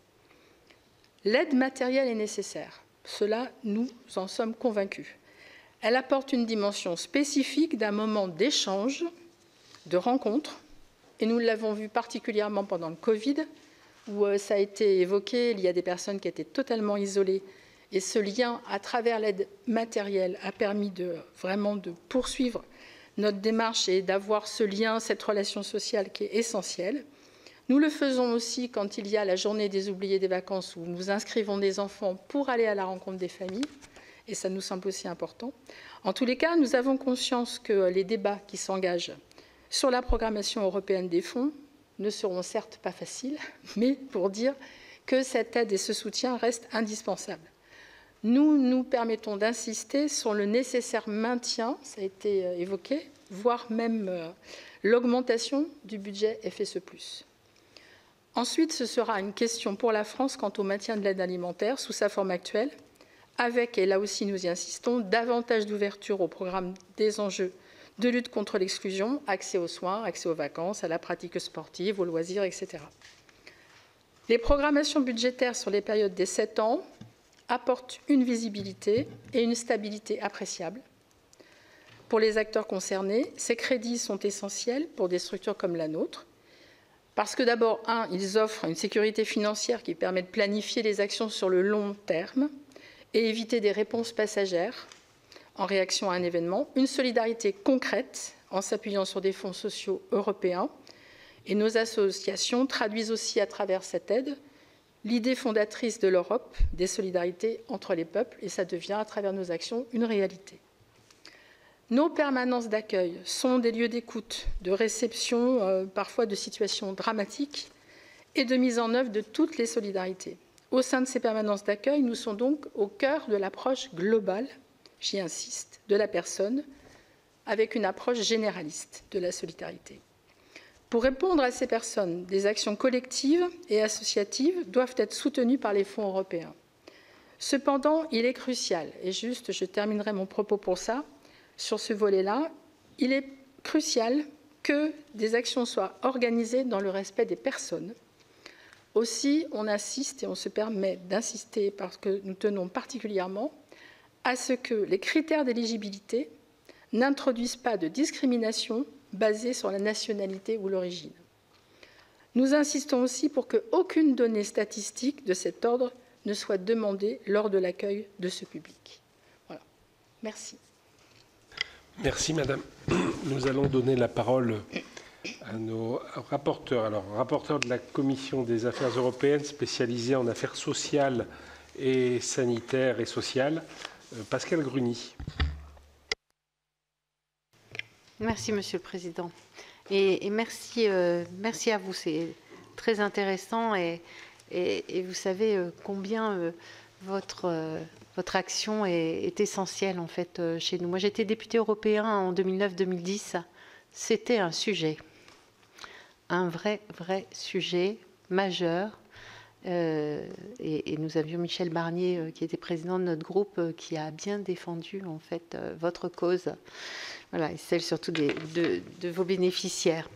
L'aide matérielle est nécessaire. Cela, nous en sommes convaincus. Elle apporte une dimension spécifique d'un moment d'échange, de rencontre, et nous l'avons vu particulièrement pendant le Covid, où ça a été évoqué, il y a des personnes qui étaient totalement isolées, et ce lien à travers l'aide matérielle a permis vraiment de poursuivre notre démarche et d'avoir ce lien, cette relation sociale qui est essentielle. Nous le faisons aussi quand il y a la journée des oubliés des vacances, où nous inscrivons des enfants pour aller à la rencontre des familles, et ça nous semble aussi important. En tous les cas, nous avons conscience que les débats qui s'engagent sur la programmation européenne des fonds ne seront certes pas faciles, mais pour dire que cette aide et ce soutien restent indispensables. Nous nous permettons d'insister sur le nécessaire maintien, ça a été évoqué, voire même l'augmentation du budget FSE+. Ensuite, ce sera une question pour la France quant au maintien de l'aide alimentaire sous sa forme actuelle, avec, et là aussi nous y insistons, davantage d'ouverture au programme des enjeux de lutte contre l'exclusion, accès aux soins, accès aux vacances, à la pratique sportive, aux loisirs, etc. Les programmations budgétaires sur les périodes des 7 ans apportent une visibilité et une stabilité appréciables. Pour les acteurs concernés, ces crédits sont essentiels pour des structures comme la nôtre, parce que d'abord, ils offrent une sécurité financière qui permet de planifier les actions sur le long terme et éviter des réponses passagères en réaction à un événement, une solidarité concrète en s'appuyant sur des fonds sociaux européens Et nos associations traduisent aussi à travers cette aide l'idée fondatrice de l'Europe, des solidarités entre les peuples, et ça devient à travers nos actions une réalité. Nos permanences d'accueil sont des lieux d'écoute, de réception, parfois de situations dramatiques, et de mise en œuvre de toutes les solidarités. Au sein de ces permanences d'accueil, nous sommes donc au cœur de l'approche globale, j'y insiste, de la personne, avec une approche généraliste de la solidarité. Pour répondre à ces personnes, des actions collectives et associatives doivent être soutenues par les fonds européens. Cependant, il est crucial, et juste, je terminerai mon propos pour ça, sur ce volet-là, il est crucial que des actions soient organisées dans le respect des personnes. Aussi, on insiste et on se permet d'insister parce que nous tenons particulièrement à ce que les critères d'éligibilité n'introduisent pas de discrimination basée sur la nationalité ou l'origine. Nous insistons aussi pour qu'aucune donnée statistique de cet ordre ne soit demandée lors de l'accueil de ce public. Voilà. Merci. Merci, Madame. Nous allons donner la parole à nos rapporteurs. Alors, rapporteur de la Commission des affaires européennes spécialisée en affaires sociales et sanitaires et sociales, Pascale Gruny. Merci, Monsieur le Président. Et merci, merci à vous. C'est très intéressant et vous savez combien votre action est essentielle en fait chez nous. Moi, j'étais député européen en 2009-2010. C'était un sujet, un vrai sujet majeur. Et nous avions Michel Barnier, qui était président de notre groupe, qui a bien défendu en fait votre cause. Voilà, et celle surtout de vos bénéficiaires.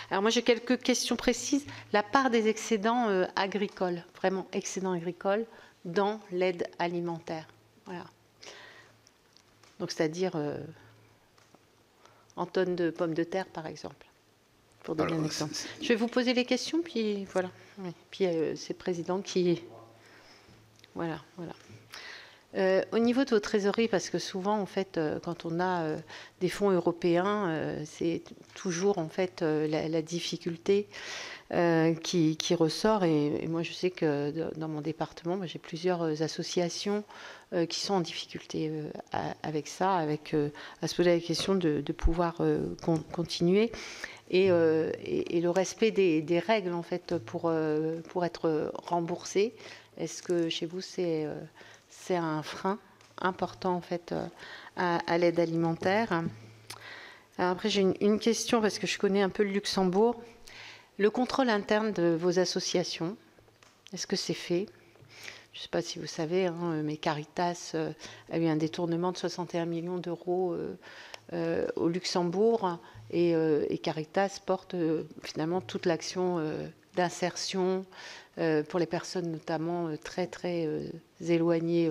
Alors moi j'ai quelques questions précises. La part des excédents agricoles, vraiment excédents agricoles, dans l'aide alimentaire. Voilà. Donc c'est-à-dire en tonnes de pommes de terre par exemple. Pour donner un exemple. Je vais vous poser les questions, puis voilà. Oui. Puis c'est le président qui... Voilà. Au niveau de vos trésoreries, parce que souvent, en fait, quand on a des fonds européens, c'est toujours, en fait, la difficulté qui ressort. Et moi, je sais que dans mon département, j'ai plusieurs associations qui sont en difficulté avec ça, à se poser la question de pouvoir continuer. Et le respect des règles, en fait, pour être remboursé. Est-ce que chez vous, c'est un frein important en fait à l'aide alimentaire? Alors après, j'ai une question parce que je connais un peu le Luxembourg. Le contrôle interne de vos associations, est-ce que c'est fait? Je ne sais pas si vous savez, hein, mais Caritas a eu un détournement de 61 millions d'euros au Luxembourg et Caritas porte finalement toute l'action d'insertion pour les personnes notamment très éloignées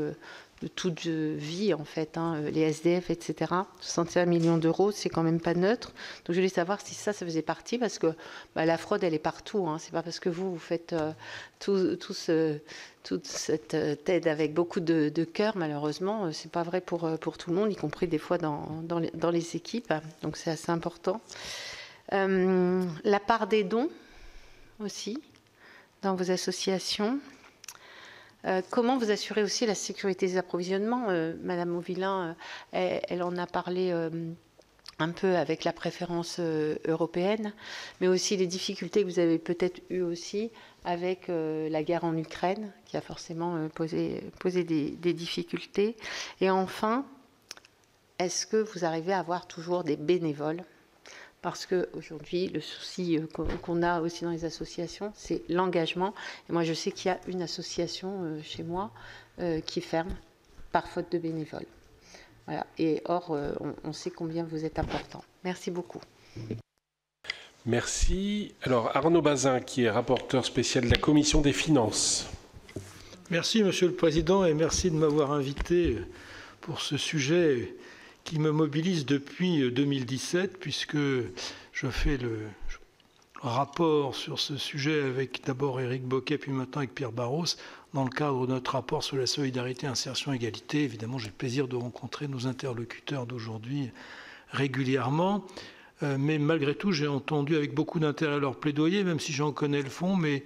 de toute vie en fait, hein, les SDF, etc. 61 millions d'euros, c'est quand même pas neutre. Donc je voulais savoir si ça faisait partie, parce que la fraude, elle est partout. Hein. C'est pas parce que vous faites toute cette aide avec beaucoup de cœur, malheureusement, c'est pas vrai pour tout le monde, y compris des fois dans les équipes. Donc c'est assez important. La part des dons aussi dans vos associations. Comment vous assurez aussi la sécurité des approvisionnements? Madame Mauvillain, elle en a parlé un peu avec la préférence européenne, mais aussi les difficultés que vous avez peut-être eues aussi avec la guerre en Ukraine, qui a forcément posé des difficultés. Et enfin, est-ce que vous arrivez à avoir toujours des bénévoles? Parce qu'aujourd'hui, le souci qu'on a aussi dans les associations, c'est l'engagement. Et moi, je sais qu'il y a une association chez moi qui ferme par faute de bénévoles. Voilà. Et or, on sait combien vous êtes important. Merci beaucoup. Merci. Alors, Arnaud Bazin, qui est rapporteur spécial de la Commission des finances. Merci, Monsieur le Président, et merci de m'avoir invité pour ce sujet qui me mobilise depuis 2017, puisque je fais le rapport sur ce sujet avec d'abord Éric Bocquet, puis maintenant avec Pierre Barros, dans le cadre de notre rapport sur la solidarité, insertion, égalité. Évidemment, j'ai le plaisir de rencontrer nos interlocuteurs d'aujourd'hui régulièrement. mais malgré tout, j'ai entendu avec beaucoup d'intérêt leur plaidoyer, même si j'en connais le fond, mais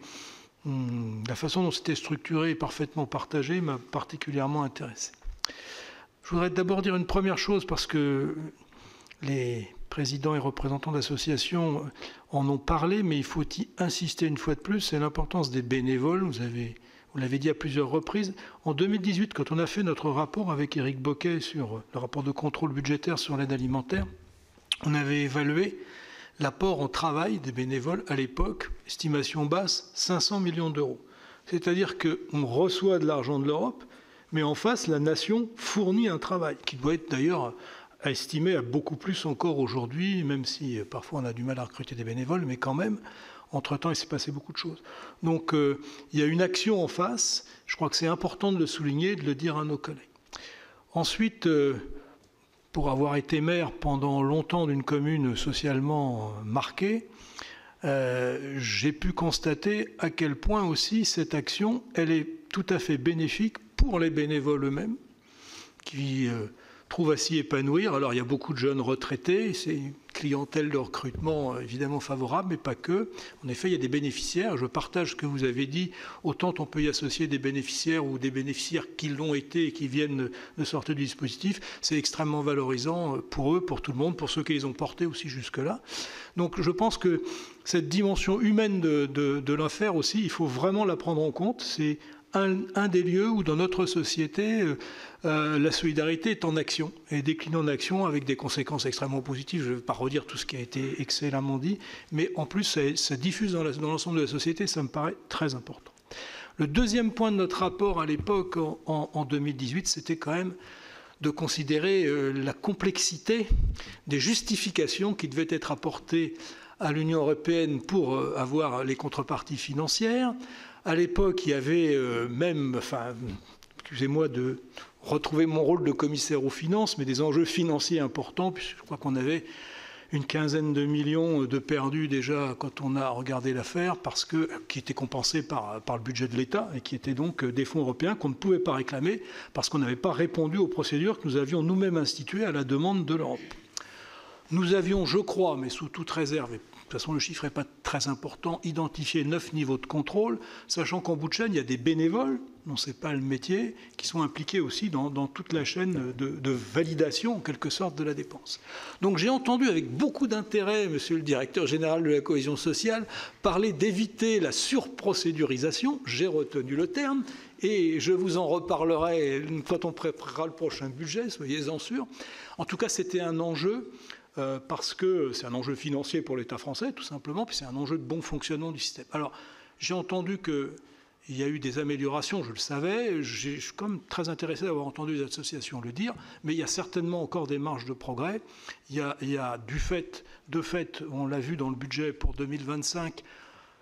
la façon dont c'était structuré et parfaitement partagé m'a particulièrement intéressé. Je voudrais d'abord dire une première chose, parce que les présidents et représentants d'associations en ont parlé, mais il faut y insister une fois de plus, c'est l'importance des bénévoles. Vous l'avez dit à plusieurs reprises. En 2018, quand on a fait notre rapport avec Éric Boquet sur le rapport de contrôle budgétaire sur l'aide alimentaire, on avait évalué l'apport en travail des bénévoles à l'époque, estimation basse, 500 millions d'euros. C'est-à-dire qu'on reçoit de l'argent de l'Europe, mais en face, la nation fournit un travail, qui doit être d'ailleurs estimé à beaucoup plus encore aujourd'hui, même si parfois on a du mal à recruter des bénévoles, mais quand même, entre-temps, il s'est passé beaucoup de choses. Donc, il y a une action en face. Je crois que c'est important de le souligner et de le dire à nos collègues. Ensuite, pour avoir été maire pendant longtemps d'une commune socialement marquée, j'ai pu constater à quel point aussi cette action, elle est tout à fait bénéfique pour les bénévoles eux-mêmes, qui trouvent à s'y épanouir. Alors il y a beaucoup de jeunes retraités, c'est une clientèle de recrutement évidemment favorable, mais pas que. En effet, il y a des bénéficiaires, je partage ce que vous avez dit, autant on peut y associer des bénéficiaires ou des bénéficiaires qui l'ont été et qui viennent de sortir du dispositif, c'est extrêmement valorisant pour eux, pour tout le monde, pour ceux qui les ont portés aussi jusque-là. Donc je pense que cette dimension humaine de l'affaire aussi, il faut vraiment la prendre en compte. C'est un des lieux où dans notre société, la solidarité est en action et décline en action avec des conséquences extrêmement positives. Je ne vais pas redire tout ce qui a été excellemment dit, mais en plus ça diffuse dans l'ensemble de la société, ça me paraît très important. Le deuxième point de notre rapport à l'époque, en 2018, c'était quand même de considérer la complexité des justifications qui devaient être apportées à l'Union européenne pour avoir les contreparties financières. À l'époque, il y avait excusez-moi de retrouver mon rôle de commissaire aux finances, mais des enjeux financiers importants, puisque je crois qu'on avait une quinzaine de millions de perdus déjà quand on a regardé l'affaire, qui étaient compensés par le budget de l'État et qui étaient donc des fonds européens qu'on ne pouvait pas réclamer parce qu'on n'avait pas répondu aux procédures que nous avions nous-mêmes instituées à la demande de l'Europe. Nous avions, je crois, mais sous toute réserve, et de toute façon le chiffre n'est pas très important, identifié 9 niveaux de contrôle, sachant qu'en bout de chaîne, il y a des bénévoles, dont ce n'est pas le métier, qui sont impliqués aussi dans toute la chaîne de validation, en quelque sorte, de la dépense. Donc j'ai entendu avec beaucoup d'intérêt, monsieur le directeur général de la cohésion sociale, parler d'éviter la surprocédurisation, j'ai retenu le terme, et je vous en reparlerai quand on préparera le prochain budget, soyez-en sûrs. En tout cas, c'était un enjeu, parce que c'est un enjeu financier pour l'État français, tout simplement, puis c'est un enjeu de bon fonctionnement du système. Alors, j'ai entendu qu'il y a eu des améliorations, je le savais, je suis quand même très intéressé d'avoir entendu les associations le dire, mais il y a certainement encore des marges de progrès. Il y a de fait, on l'a vu dans le budget pour 2025,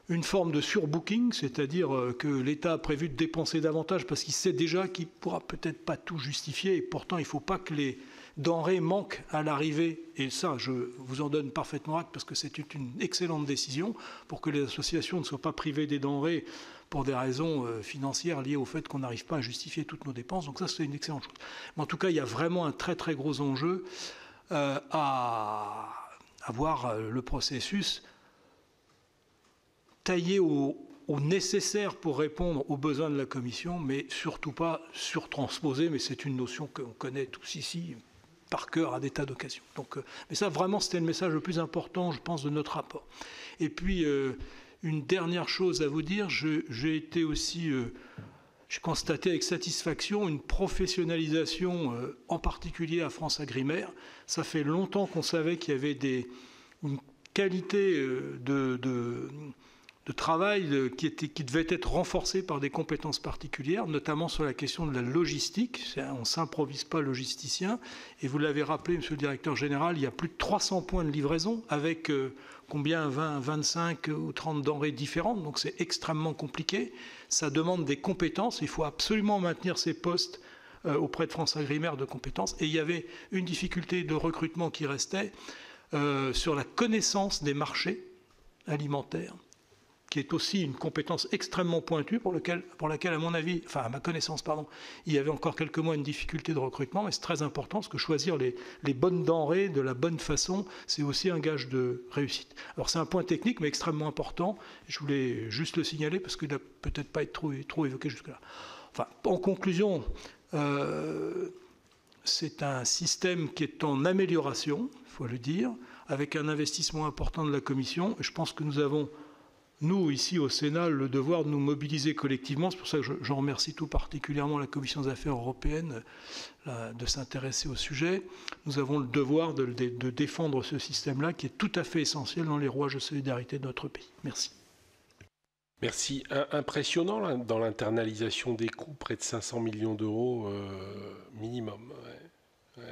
une forme de surbooking, c'est-à-dire que l'État a prévu de dépenser davantage parce qu'il sait déjà qu'il ne pourra peut-être pas tout justifier, et pourtant il ne faut pas que les denrées manquent à l'arrivée, et ça je vous en donne parfaitement acte parce que c'est une excellente décision pour que les associations ne soient pas privées des denrées pour des raisons financières liées au fait qu'on n'arrive pas à justifier toutes nos dépenses, donc ça c'est une excellente chose. Mais en tout cas il y a vraiment un très très gros enjeu à avoir le processus taillé au nécessaire pour répondre aux besoins de la Commission, mais surtout pas surtransposé, mais c'est une notion qu'on connaît tous ici par cœur à des tas d'occasions. Donc, mais ça, vraiment, c'était le message le plus important, je pense, de notre rapport. Et puis, une dernière chose à vous dire, j'ai été aussi... j'ai constaté avec satisfaction une professionnalisation, en particulier à France Agrimaire. Ça fait longtemps qu'on savait qu'il y avait une qualité de travail qui devait être renforcé par des compétences particulières, notamment sur la question de la logistique. On ne s'improvise pas logisticien. Et vous l'avez rappelé, monsieur le directeur général, il y a plus de 300 points de livraison avec combien 20, 25 ou 30 denrées différentes. Donc c'est extrêmement compliqué. Ça demande des compétences. Il faut absolument maintenir ces postes auprès de France Agrimaire de compétences. Et il y avait une difficulté de recrutement qui restait sur la connaissance des marchés alimentaires, qui est aussi une compétence extrêmement pointue pour laquelle, à mon avis, enfin à ma connaissance, pardon, il y avait encore quelques mois une difficulté de recrutement, mais c'est très important parce que choisir les bonnes denrées de la bonne façon, c'est aussi un gage de réussite. Alors c'est un point technique, mais extrêmement important. Je voulais juste le signaler parce qu'il n'a peut-être pas été trop évoqué jusque-là. Enfin, en conclusion, c'est un système qui est en amélioration, il faut le dire, avec un investissement important de la Commission. Et je pense que nous avons, nous, ici au Sénat, le devoir de nous mobiliser collectivement. C'est pour ça que je remercie tout particulièrement la Commission des Affaires européennes de s'intéresser au sujet. Nous avons le devoir de défendre ce système-là qui est tout à fait essentiel dans les rouages de solidarité de notre pays. Merci. Merci. Impressionnant là, dans l'internalisation des coûts, près de 500 millions d'euros minimum. Ouais.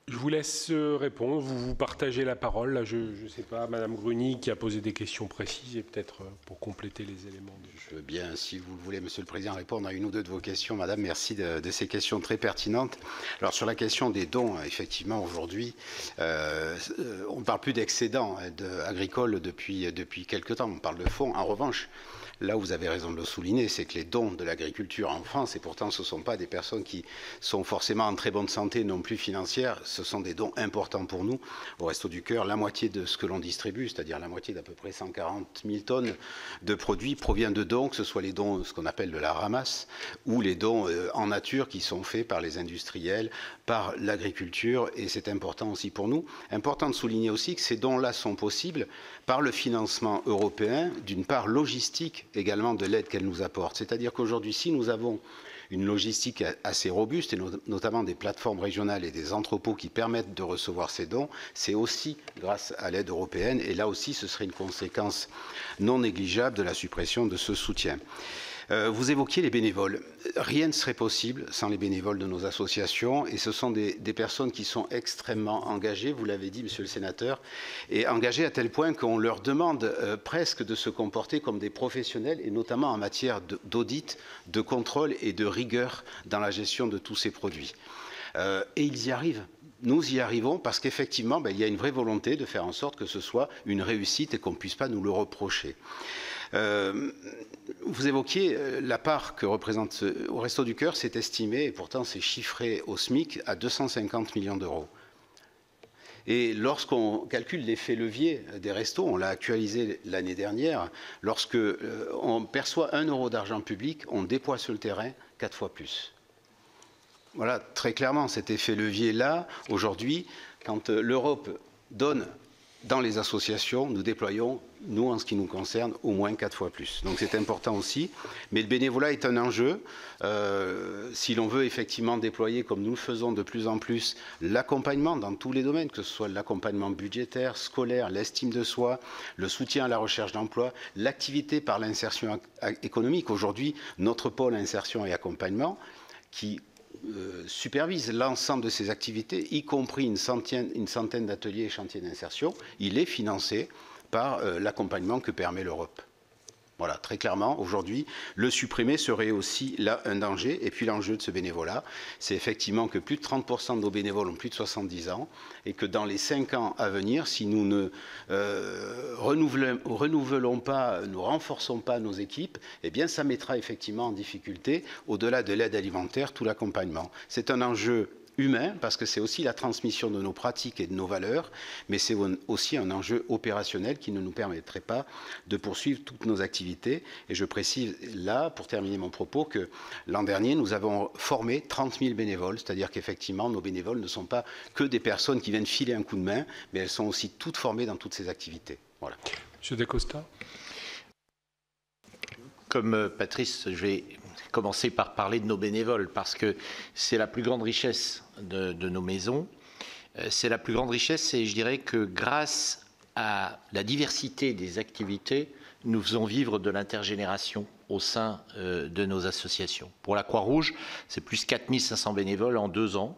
Je vous laisse répondre. Vous partagez la parole. Là, je ne sais pas, Madame Gruny qui a posé des questions précises et peut-être pour compléter les éléments. Je veux bien, si vous le voulez, Monsieur le Président, répondre à une ou deux de vos questions. Madame, merci de ces questions très pertinentes. Alors, sur la question des dons, effectivement, aujourd'hui, on ne parle plus d'excédent agricole depuis quelque temps. On parle de fonds. En revanche, là où vous avez raison de le souligner, c'est que les dons de l'agriculture en France, et pourtant ce ne sont pas des personnes qui sont forcément en très bonne santé non plus financière, ce sont des dons importants pour nous. Au Resto du Cœur, la moitié de ce que l'on distribue, c'est-à-dire la moitié d'à peu près 140 000 tonnes de produits, provient de dons, que ce soit les dons, ce qu'on appelle de la ramasse, ou les dons en nature qui sont faits par les industriels, par l'agriculture, et c'est important aussi pour nous. Important de souligner aussi que ces dons-là sont possibles par le financement européen, d'une part logistique également de l'aide qu'elle nous apporte. C'est-à-dire qu'aujourd'hui, si nous avons une logistique assez robuste, et notamment des plateformes régionales et des entrepôts qui permettent de recevoir ces dons, c'est aussi grâce à l'aide européenne, et là aussi ce serait une conséquence non négligeable de la suppression de ce soutien. Vous évoquiez les bénévoles. Rien ne serait possible sans les bénévoles de nos associations, et ce sont des personnes qui sont extrêmement engagées, vous l'avez dit, Monsieur le Sénateur, et engagées à tel point qu'on leur demande presque de se comporter comme des professionnels, et notamment en matière d'audit, de contrôle et de rigueur dans la gestion de tous ces produits. Et ils y arrivent. Nous y arrivons parce qu'effectivement, il y a une vraie volonté de faire en sorte que ce soit une réussite et qu'on ne puisse pas nous le reprocher. Vous évoquiez la part que représente au Resto du Cœur, c'est estimé, et pourtant c'est chiffré au SMIC, à 250 millions d'euros. Et lorsqu'on calcule l'effet levier des restos, on l'a actualisé l'année dernière, lorsque on perçoit 1 euro d'argent public, on déploie sur le terrain 4 fois plus. Voilà, très clairement, cet effet levier-là, aujourd'hui, quand l'Europe donne dans les associations, nous déployons, nous, en ce qui nous concerne, au moins 4 fois plus. Donc c'est important aussi. Mais le bénévolat est un enjeu. Si l'on veut effectivement déployer, comme nous le faisons de plus en plus, l'accompagnement dans tous les domaines, que ce soit l'accompagnement budgétaire, scolaire, l'estime de soi, le soutien à la recherche d'emploi, l'activité par l'insertion économique. Aujourd'hui, notre pôle insertion et accompagnement, qui supervise l'ensemble de ces activités, y compris une centaine d'ateliers et chantiers d'insertion, il est financé par l'accompagnement que permet l'Europe. Voilà, très clairement, aujourd'hui, le supprimer serait aussi là un danger. Et puis l'enjeu de ce bénévolat, c'est effectivement que plus de 30% de nos bénévoles ont plus de 70 ans et que dans les 5 ans à venir, si nous ne renouvelons pas, nous renforçons pas nos équipes, eh bien ça mettra effectivement en difficulté, au-delà de l'aide alimentaire, tout l'accompagnement. C'est un enjeu humain, parce que c'est aussi la transmission de nos pratiques et de nos valeurs, mais c'est aussi un enjeu opérationnel qui ne nous permettrait pas de poursuivre toutes nos activités. Et je précise là, pour terminer mon propos, que l'an dernier, nous avons formé 30 000 bénévoles, c'est-à-dire qu'effectivement, nos bénévoles ne sont pas que des personnes qui viennent filer un coup de main, mais elles sont aussi toutes formées dans toutes ces activités. Voilà. Monsieur Dacosta. Comme Patrice, je vais commencer par parler de nos bénévoles, parce que c'est la plus grande richesse de nos maisons. C'est la plus grande richesse, et je dirais que grâce à la diversité des activités, nous faisons vivre de l'intergénération au sein de nos associations. Pour la Croix-Rouge, c'est plus 4 500 bénévoles en 2 ans.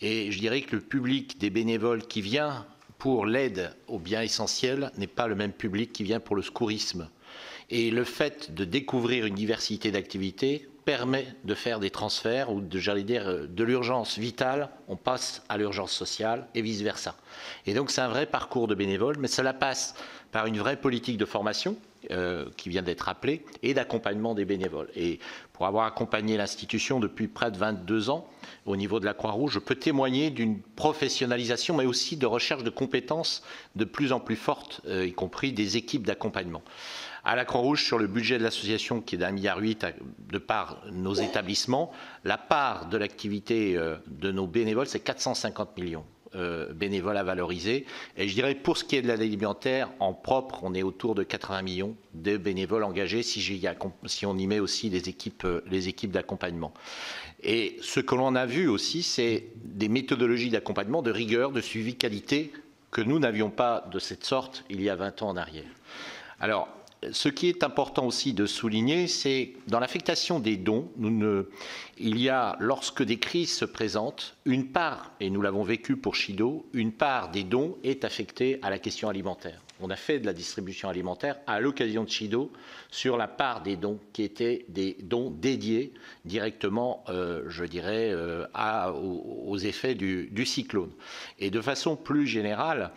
Et je dirais que le public des bénévoles qui vient pour l'aide aux biens essentiels n'est pas le même public qui vient pour le secourisme. Et le fait de découvrir une diversité d'activités permet de faire des transferts ou j'allais dire, de l'urgence vitale, on passe à l'urgence sociale et vice-versa. Et donc c'est un vrai parcours de bénévoles, mais cela passe par une vraie politique de formation qui vient d'être appelée et d'accompagnement des bénévoles. Et pour avoir accompagné l'institution depuis près de 22 ans au niveau de la Croix-Rouge, je peux témoigner d'une professionnalisation, mais aussi de recherche de compétences de plus en plus fortes, y compris des équipes d'accompagnement. À la Croix-Rouge, sur le budget de l'association qui est d'1,8 milliard de par nos établissements, la part de l'activité de nos bénévoles, c'est 450 millions bénévoles à valoriser. Et je dirais, pour ce qui est de l'aide alimentaire, en propre, on est autour de 80 millions de bénévoles engagés si on y met aussi les équipes d'accompagnement. Et ce que l'on a vu aussi, c'est des méthodologies d'accompagnement, de rigueur, de suivi qualité que nous n'avions pas de cette sorte il y a 20 ans en arrière. Alors, ce qui est important aussi de souligner, c'est dans l'affectation des dons, il y a, lorsque des crises se présentent, une part, et nous l'avons vécu pour Chido, une part des dons est affectée à la question alimentaire. On a fait de la distribution alimentaire à l'occasion de Chido sur la part des dons qui étaient des dons dédiés directement, je dirais, aux effets du cyclone. Et de façon plus générale,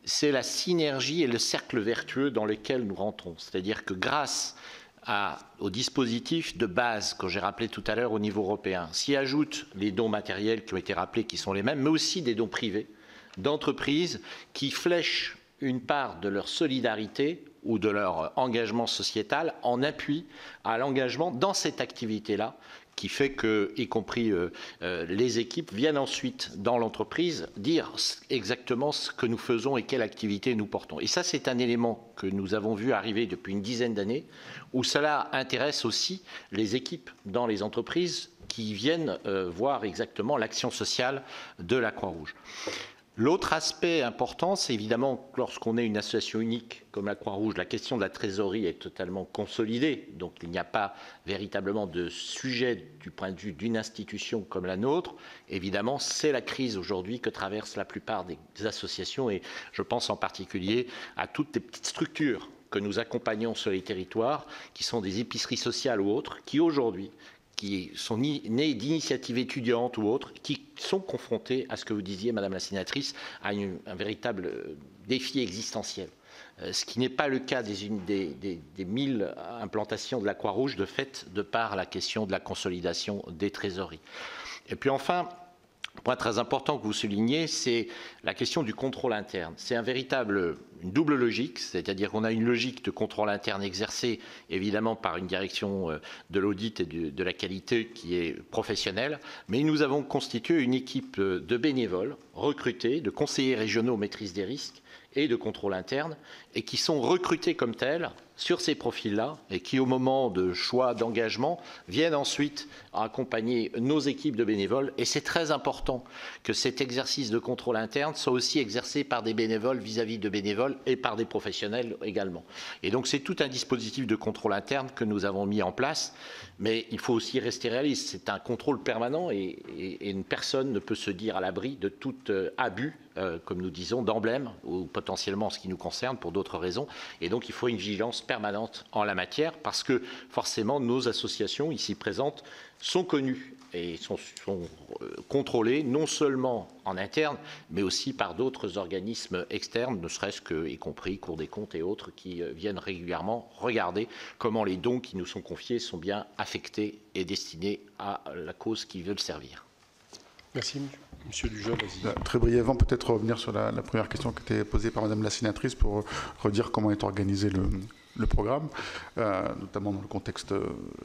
c'est la synergie et le cercle vertueux dans lequel nous rentrons. C'est-à-dire que grâce au dispositif de base que j'ai rappelé tout à l'heure au niveau européen, s'y ajoutent les dons matériels qui ont été rappelés, qui sont les mêmes, mais aussi des dons privés d'entreprises qui flèchent une part de leur solidarité ou de leur engagement sociétal en appui à l'engagement dans cette activité-là, qui fait que, y compris les équipes, viennent ensuite dans l'entreprise dire exactement ce que nous faisons et quelle activité nous portons. Et ça, c'est un élément que nous avons vu arriver depuis une dizaine d'années, où cela intéresse aussi les équipes dans les entreprises qui viennent voir exactement l'action sociale de la Croix-Rouge. L'autre aspect important, c'est évidemment lorsqu'on est une association unique comme la Croix-Rouge, la question de la trésorerie est totalement consolidée. Donc il n'y a pas véritablement de sujet du point de vue d'une institution comme la nôtre. Évidemment, c'est la crise aujourd'hui que traversent la plupart des associations et je pense en particulier à toutes les petites structures que nous accompagnons sur les territoires, qui sont des épiceries sociales ou autres, qui aujourd'hui qui sont nées d'initiatives étudiantes ou autres, qui sont confrontés à ce que vous disiez, Madame la Sénatrice, à un véritable défi existentiel. Ce qui n'est pas le cas des 1000 implantations de la Croix-Rouge, de fait, de par la question de la consolidation des trésoreries. Et puis enfin, un point très important que vous soulignez, c'est la question du contrôle interne. C'est une double logique, c'est-à-dire qu'on a une logique de contrôle interne exercée évidemment par une direction de l'audit et de la qualité qui est professionnelle, mais nous avons constitué une équipe de bénévoles recrutés, de conseillers régionaux maîtrise des risques et de contrôle interne, et qui sont recrutés comme tels sur ces profils-là, et qui, au moment de choix d'engagement, viennent ensuite accompagner nos équipes de bénévoles. Et c'est très important que cet exercice de contrôle interne soit aussi exercé par des bénévoles vis-à-vis de bénévoles et par des professionnels également. Et donc c'est tout un dispositif de contrôle interne que nous avons mis en place, mais il faut aussi rester réaliste. C'est un contrôle permanent et une personne ne peut se dire à l'abri de tout abus, comme nous disons, d'emblème, ou potentiellement en ce qui nous concerne pour d'autres raisons. Et donc il faut une vigilance permanente en la matière, parce que forcément nos associations ici présentes sont connues et sont contrôlées non seulement en interne, mais aussi par d'autres organismes externes, ne serait-ce que, y compris Cour des comptes et autres, qui viennent régulièrement regarder comment les dons qui nous sont confiés sont bien affectés et destinés à la cause qu'ils veulent servir. Merci, Monsieur Dujeul. Très brièvement, peut-être revenir sur la première question qui était posée par Madame la Sénatrice pour redire comment est organisé le programme, notamment dans le contexte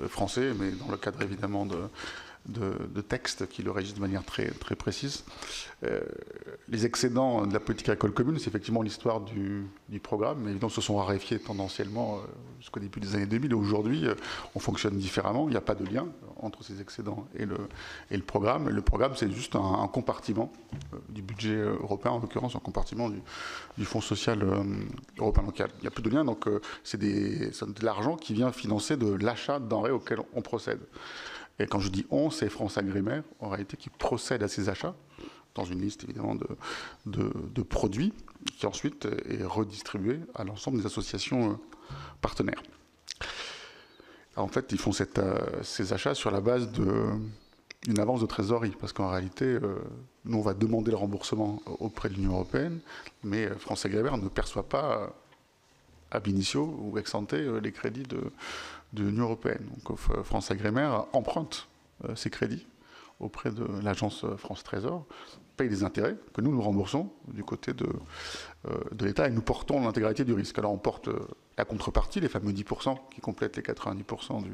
français, mais dans le cadre évidemment de textes qui le régissent de manière très, très précise. Les excédents de la politique agricole commune, c'est effectivement l'histoire du programme, mais évidemment se sont raréfiés tendanciellement jusqu'au début des années 2000. Et aujourd'hui, on fonctionne différemment. Il n'y a pas de lien entre ces excédents et le programme. Le programme, c'est juste un compartiment du budget européen, en l'occurrence un compartiment du Fonds social européen local. Il n'y a plus de lien, donc c'est de l'argent qui vient financer de l'achat de denrées auxquelles on procède. Et quand je dis on, c'est France Agrimaire, en réalité, qui procède à ces achats, dans une liste évidemment de produits, qui ensuite est redistribuée à l'ensemble des associations partenaires. Alors, en fait, ils font ces achats sur la base d'une avance de trésorerie, parce qu'en réalité, nous, on va demander le remboursement auprès de l'Union européenne, mais FranceAgriMer ne perçoit pas ab initio ou ex ante les crédits de l'Union européenne. Donc, FranceAgriMer emprunte ces crédits auprès de l'agence France Trésor, paye des intérêts que nous remboursons du côté de l'État et nous portons l'intégralité du risque. Alors on porte la contrepartie, les fameux 10% qui complètent les 90%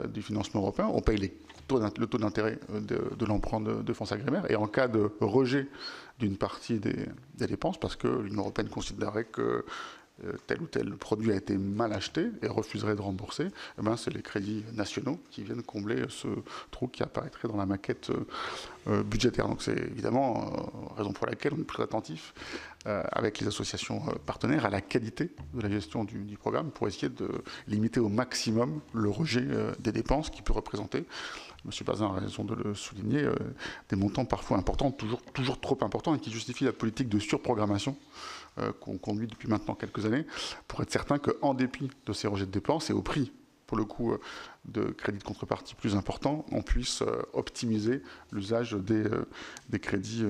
du financement européen. On paye le taux d'intérêt de l'emprunt de FranceAgriMer et en cas de rejet d'une partie des dépenses, parce que l'Union européenne considérerait que tel ou tel produit a été mal acheté et refuserait de rembourser, eh ben, c'est les crédits nationaux qui viennent combler ce trou qui apparaîtrait dans la maquette budgétaire. Donc c'est évidemment raison pour laquelle on est plus attentif avec les associations partenaires à la qualité de la gestion du programme pour essayer de limiter au maximum le rejet des dépenses qui peut représenter, M. Bazin a raison de le souligner, des montants parfois importants, toujours trop importants et qui justifient la politique de surprogrammation qu'on conduit depuis maintenant quelques années, pour être certain qu'en dépit de ces rejets de dépenses et au prix, pour le coup, de crédits de contrepartie plus importants, on puisse optimiser l'usage des crédits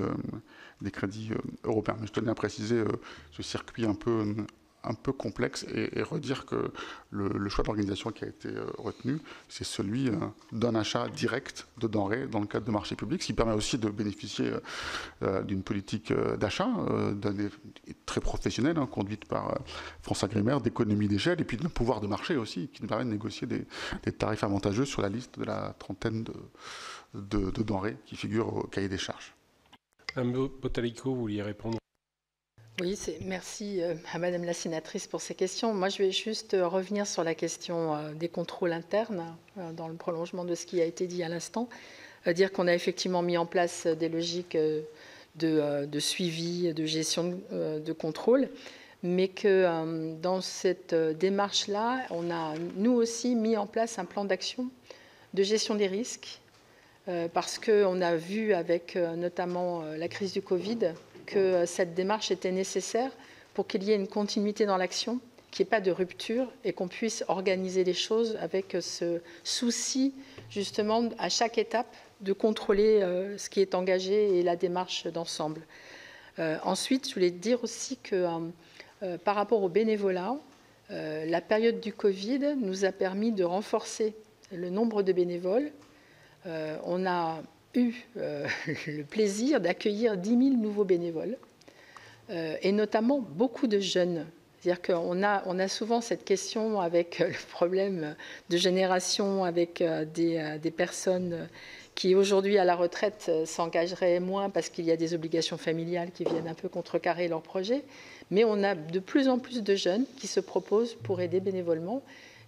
européens. Mais je tenais à préciser ce circuit un peu complexe et redire que le choix d'organisation qui a été retenu, c'est celui d'un achat direct de denrées dans le cadre de marchés publics, ce qui permet aussi de bénéficier d'une politique d'achat très professionnelle, conduite par FranceAgriMer, d'économie d'échelle, et puis de pouvoir de marché aussi, qui nous permet de négocier des tarifs avantageux sur la liste de la trentaine de denrées qui figurent au cahier des charges. Mme Bottalico, vous vouliez répondre? Oui, merci à Madame la sénatrice pour ces questions. Moi, je vais juste revenir sur la question des contrôles internes, dans le prolongement de ce qui a été dit à l'instant. Dire qu'on a effectivement mis en place des logiques de suivi, de gestion de contrôle, mais que dans cette démarche-là, on a, nous aussi, mis en place un plan d'action de gestion des risques, parce qu'on a vu avec notamment la crise du Covid que cette démarche était nécessaire pour qu'il y ait une continuité dans l'action, qu'il n'y ait pas de rupture et qu'on puisse organiser les choses avec ce souci, justement, à chaque étape, de contrôler ce qui est engagé et la démarche d'ensemble. Ensuite, je voulais dire aussi que par rapport au bénévolat, la période du Covid nous a permis de renforcer le nombre de bénévoles. On a eu le plaisir d'accueillir 10 000 nouveaux bénévoles, et notamment beaucoup de jeunes. C'est-à-dire qu'on a souvent cette question avec le problème de génération, avec des personnes qui aujourd'hui à la retraite s'engageraient moins parce qu'il y a des obligations familiales qui viennent un peu contrecarrer leurs projets. Mais on a de plus en plus de jeunes qui se proposent pour aider bénévolement.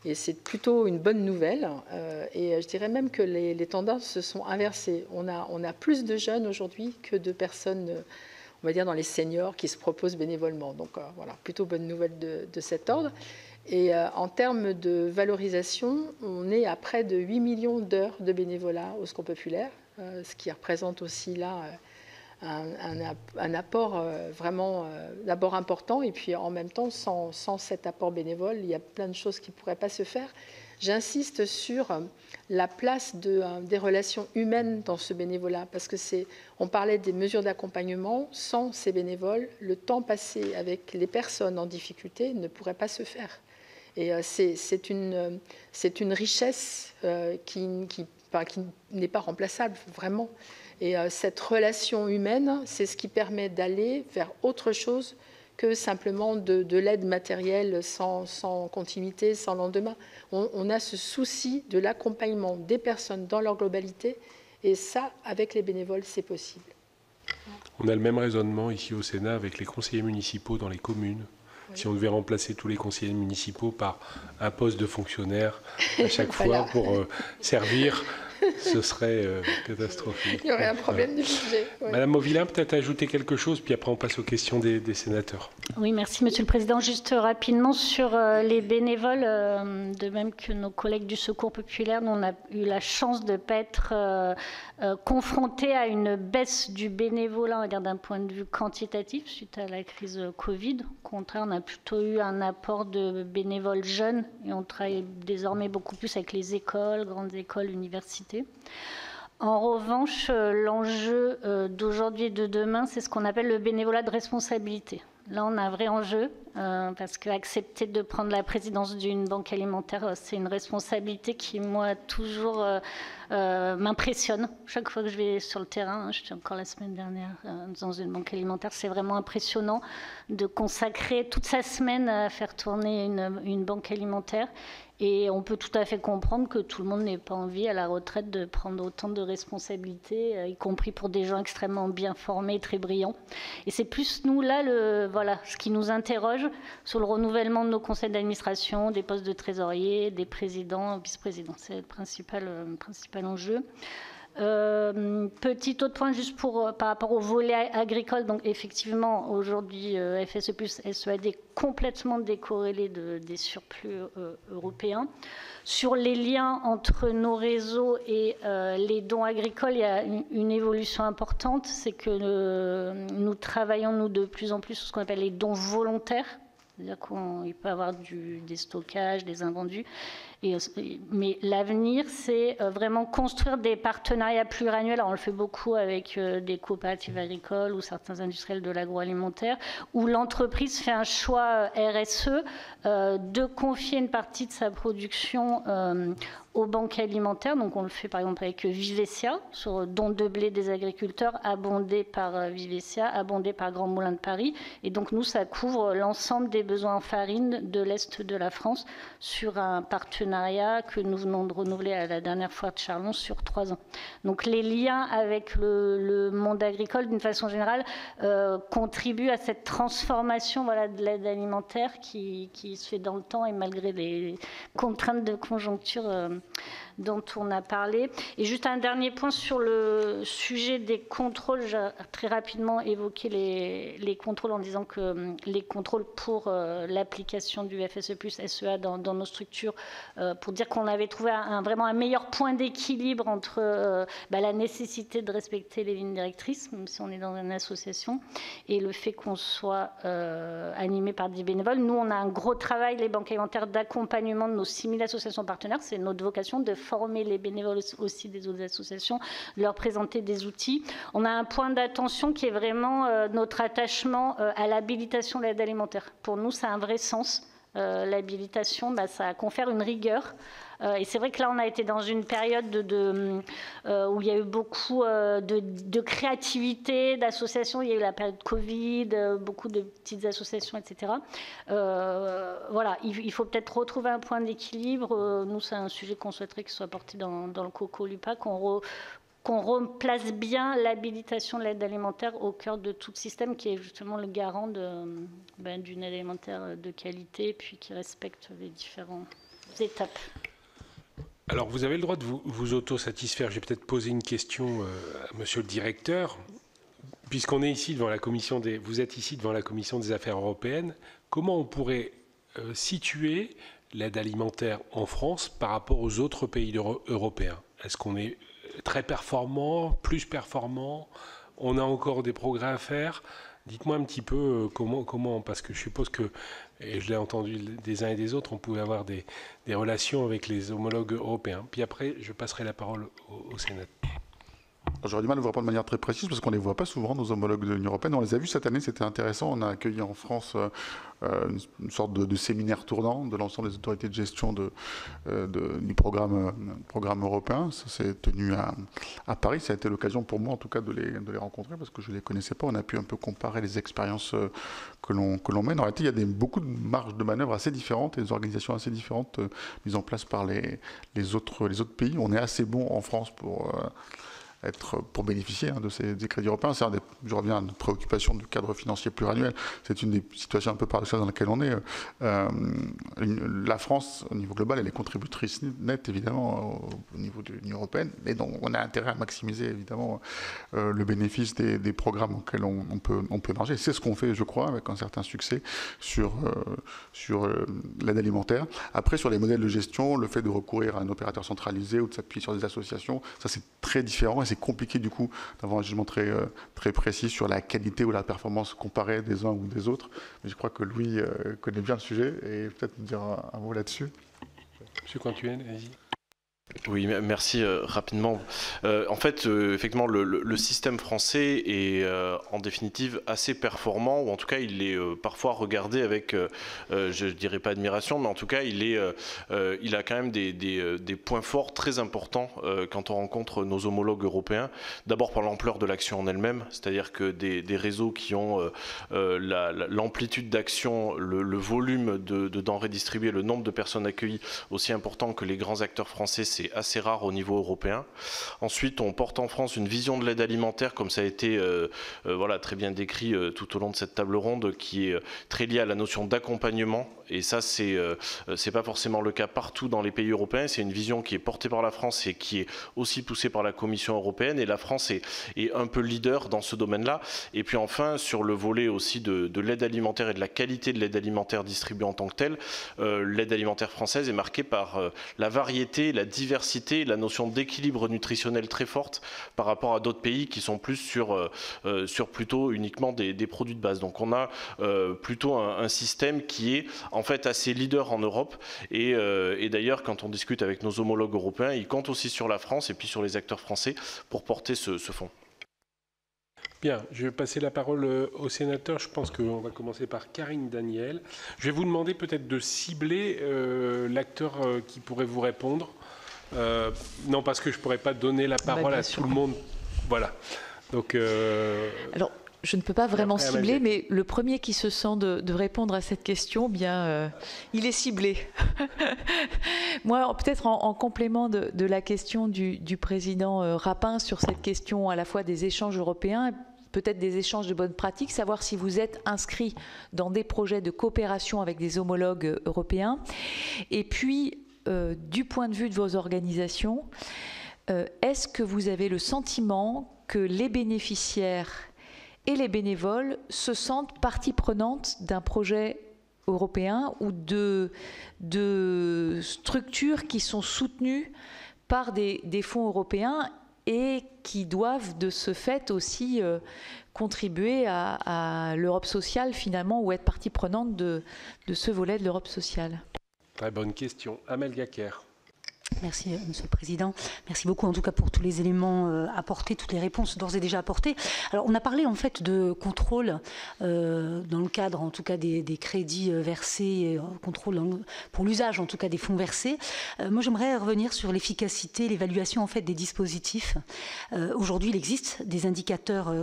Et c'est plutôt une bonne nouvelle. Et je dirais même que les tendances se sont inversées. On a plus de jeunes aujourd'hui que de personnes, on va dire, dans les seniors qui se proposent bénévolement. Donc voilà, plutôt bonne nouvelle de cet ordre. Et en termes de valorisation, on est à près de 8 millions d'heures de bénévolat au Secours populaire, ce qui représente aussi là un apport vraiment d'abord important, et puis en même temps, sans cet apport bénévole, il y a plein de choses qui ne pourraient pas se faire. J'insiste sur la place des relations humaines dans ce bénévolat, parce que on parlait des mesures d'accompagnement, sans ces bénévoles, le temps passé avec les personnes en difficulté ne pourrait pas se faire. Et c'est une richesse qui n'est pas remplaçable, vraiment. Et cette relation humaine, c'est ce qui permet d'aller vers autre chose que simplement de l'aide matérielle sans continuité, sans lendemain. On a ce souci de l'accompagnement des personnes dans leur globalité, et ça, avec les bénévoles, c'est possible. On a le même raisonnement ici au Sénat avec les conseillers municipaux dans les communes. Oui. Si on devait remplacer tous les conseillers municipaux par un poste de fonctionnaire à chaque fois pour servir ce serait catastrophique. Il y aurait un problème du budget. Ouais. Madame Mauvillain, peut-être ajouter quelque chose, puis après on passe aux questions des sénateurs. Oui, merci Monsieur le Président. Juste rapidement sur les bénévoles, de même que nos collègues du Secours populaire, nous on a eu la chance de ne pas être confrontés à une baisse du bénévolat, on va dire d'un point de vue quantitatif suite à la crise Covid. Au contraire, on a plutôt eu un apport de bénévoles jeunes et on travaille désormais beaucoup plus avec les écoles, grandes écoles, universités. En revanche, l'enjeu d'aujourd'hui et de demain, c'est ce qu'on appelle le bénévolat de responsabilité. Là, on a un vrai enjeu, parce qu'accepter de prendre la présidence d'une banque alimentaire, c'est une responsabilité qui, moi, toujours m'impressionne. Chaque fois que je vais sur le terrain, j'étais encore la semaine dernière dans une banque alimentaire, c'est vraiment impressionnant de consacrer toute sa semaine à faire tourner une banque alimentaire. Et on peut tout à fait comprendre que tout le monde n'ait pas envie à la retraite de prendre autant de responsabilités, y compris pour des gens extrêmement bien formés, très brillants. Et c'est plus nous, là, voilà, ce qui nous interroge sur le renouvellement de nos conseils d'administration, des postes de trésorier, des présidents, vice-présidents. C'est le principal enjeu. Petit autre point juste par rapport au volet agricole. Donc effectivement, aujourd'hui, FSE plus SEAD est complètement décorrélé des surplus européens. Sur les liens entre nos réseaux et les dons agricoles, il y a une évolution importante. C'est que nous travaillons, nous, de plus en plus sur ce qu'on appelle les dons volontaires. C'est-à-dire qu'il peut y avoir des stockages, des invendus. Mais l'avenir, c'est vraiment construire des partenariats pluriannuels. Alors, on le fait beaucoup avec des coopératives agricoles ou certains industriels de l'agroalimentaire, où l'entreprise fait un choix RSE de confier une partie de sa production aux banques alimentaires. Donc on le fait par exemple avec Vivessia, sur don de blé des agriculteurs, abondé par Vivessia, abondé par Grand Moulin de Paris. Et donc nous, ça couvre l'ensemble des besoins en farine de l'Est de la France sur un partenariat que nous venons de renouveler à la dernière foire de Charlon sur 3 ans. Donc les liens avec le monde agricole, d'une façon générale, contribuent à cette transformation, voilà, de l'aide alimentaire qui se fait dans le temps et malgré les contraintes de conjoncture dont on a parlé. Et juste un dernier point sur le sujet des contrôles. J'ai très rapidement évoqué les contrôles en disant que les contrôles pour l'application du FSE plus SEA dans nos structures, pour dire qu'on avait trouvé vraiment un meilleur point d'équilibre entre la nécessité de respecter les lignes directrices, même si on est dans une association, et le fait qu'on soit animé par des bénévoles. Nous, on a un gros travail, les banques alimentaires, d'accompagnement de nos 6000 associations partenaires. C'est notre vocation de former les bénévoles aussi des autres associations, de leur présenter des outils. On a un point d'attention qui est vraiment notre attachement à l'habilitation de l'aide alimentaire. Pour nous, ça a un vrai sens. L'habilitation, ça confère une rigueur. Et c'est vrai que là, on a été dans une période où il y a eu beaucoup de créativité, d'associations. Il y a eu la période Covid, beaucoup de petites associations, etc. Voilà, il faut peut-être retrouver un point d'équilibre. Nous, c'est un sujet qu'on souhaiterait qu'il soit porté dans le COCO-LUPA, qu'on replace bien l'habilitation de l'aide alimentaire au cœur de tout le système, qui est justement le garant d'une aide alimentaire de qualité, puis qui respecte les différentes étapes. Alors, vous avez le droit de vous auto-satisfaire. Je vais peut-être poser une question à Monsieur le Directeur. Puisqu'on est ici devant la commission vous êtes ici devant la Commission des Affaires européennes, comment on pourrait situer l'aide alimentaire en France par rapport aux autres pays européens? Est-ce qu'on est très performant, plus performant? On a encore des progrès à faire? Dites-moi un petit peu comment, parce que je suppose que, et je l'ai entendu des uns et des autres, on pouvait avoir des relations avec les homologues européens. Puis après, je passerai la parole au Sénat. J'aurais du mal à vous répondre de manière très précise parce qu'on ne les voit pas souvent, nos homologues de l'Union européenne. On les a vus cette année, c'était intéressant. On a accueilli en France une sorte de séminaire tournant de l'ensemble des autorités de gestion du programme européen. Ça s'est tenu à Paris. Ça a été l'occasion pour moi, en tout cas, de les rencontrer parce que je ne les connaissais pas. On a pu un peu comparer les expériences que l'on mène. En réalité, il y a beaucoup de marges de manœuvre assez différentes et des organisations assez différentes mises en place par les autres pays. On est assez bon en France pour pour bénéficier de des crédits européens. Je reviens à notre préoccupation du cadre financier pluriannuel. C'est une des situations un peu paradoxales dans laquelle on est. La France, au niveau global, elle est contributrice nette, évidemment, au niveau de l'Union européenne, mais donc on a intérêt à maximiser, évidemment, le bénéfice des programmes auxquels on peut marger. C'est ce qu'on fait, je crois, avec un certain succès sur l'aide alimentaire. Après, sur les modèles de gestion, le fait de recourir à un opérateur centralisé ou de s'appuyer sur des associations, ça c'est très différent et c'est compliqué du coup d'avoir un jugement très précis sur la qualité ou la performance comparée des uns ou des autres. Mais je crois que Louis connaît bien le sujet et peut-être nous dire un mot là-dessus. Monsieur Cantuel, allez-y. Oui, merci. Rapidement. En fait, effectivement, le système français est en définitive assez performant, ou en tout cas, il est parfois regardé avec, je dirais pas admiration, mais en tout cas, il a quand même des points forts très importants quand on rencontre nos homologues européens. D'abord par l'ampleur de l'action en elle-même, c'est-à-dire que des réseaux qui ont l'amplitude d'action, le volume de denrées distribuées, le nombre de personnes accueillies aussi important que les grands acteurs français, c'est assez rare au niveau européen. Ensuite, on porte en France une vision de l'aide alimentaire, comme ça a été très bien décrit tout au long de cette table ronde, qui est très liée à la notion d'accompagnement. Et ça, c'est pas forcément le cas partout dans les pays européens. C'est une vision qui est portée par la France et qui est aussi poussée par la Commission européenne. Et la France est un peu leader dans ce domaine-là. Et puis enfin, sur le volet aussi de l'aide alimentaire et de la qualité de l'aide alimentaire distribuée en tant que telle, l'aide alimentaire française est marquée par la variété, la diversité, la notion d'équilibre nutritionnel très forte par rapport à d'autres pays qui sont plus sur plutôt uniquement des produits de base. Donc on a plutôt un système qui est en fait assez leader en Europe et d'ailleurs quand on discute avec nos homologues européens, ils comptent aussi sur la France et puis sur les acteurs français pour porter ce fonds. Bien, je vais passer la parole au sénateur. Je pense qu'on va commencer par Karine Daniel. Je vais vous demander peut-être de cibler l'acteur qui pourrait vous répondre. Non, parce que je ne pourrais pas donner la parole à tout le monde. Voilà. Donc, alors, je ne peux pas vraiment cibler, mais le premier qui se sent de répondre à cette question, bien, il est ciblé. Moi, peut-être en complément de la question du président Rapin sur cette question à la fois des échanges européens, peut-être des échanges de bonnes pratiques, savoir si vous êtes inscrit dans des projets de coopération avec des homologues européens. Et puis, du point de vue de vos organisations, est-ce que vous avez le sentiment que les bénéficiaires et les bénévoles se sentent partie prenante d'un projet européen ou de structures qui sont soutenues par des fonds européens et qui doivent de ce fait aussi contribuer à l'Europe sociale finalement, ou être partie prenante de ce volet de l'Europe sociale? Très bonne question. Amel Gacquer. Merci, Monsieur le Président. Merci beaucoup, en tout cas, pour tous les éléments apportés, toutes les réponses d'ores et déjà apportées. Alors, on a parlé, en fait, de contrôle dans le cadre, en tout cas, des crédits versés, contrôle pour l'usage, en tout cas, des fonds versés. Moi, j'aimerais revenir sur l'efficacité, l'évaluation, en fait, des dispositifs. Aujourd'hui, il existe des indicateurs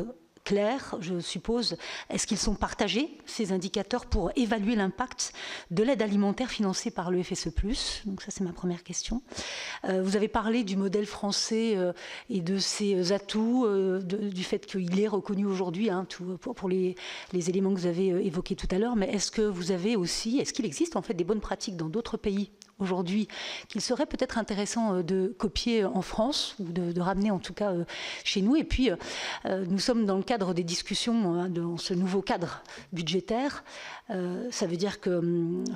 clairs, je suppose. Est-ce qu'ils sont partagés, ces indicateurs, pour évaluer l'impact de l'aide alimentaire financée par le FSE+. Donc ça, c'est ma première question. Vous avez parlé du modèle français et de ses atouts, du fait qu'il est reconnu aujourd'hui, hein, pour les éléments que vous avez évoqués tout à l'heure. Mais est-ce que vous avez aussi, est-ce qu'il existe en fait des bonnes pratiques dans d'autres pays aujourd'hui qu'il serait peut-être intéressant de copier en France ou de ramener en tout cas chez nous? Et puis nous sommes dans le cadre des discussions dans ce nouveau cadre budgétaire. Ça veut dire que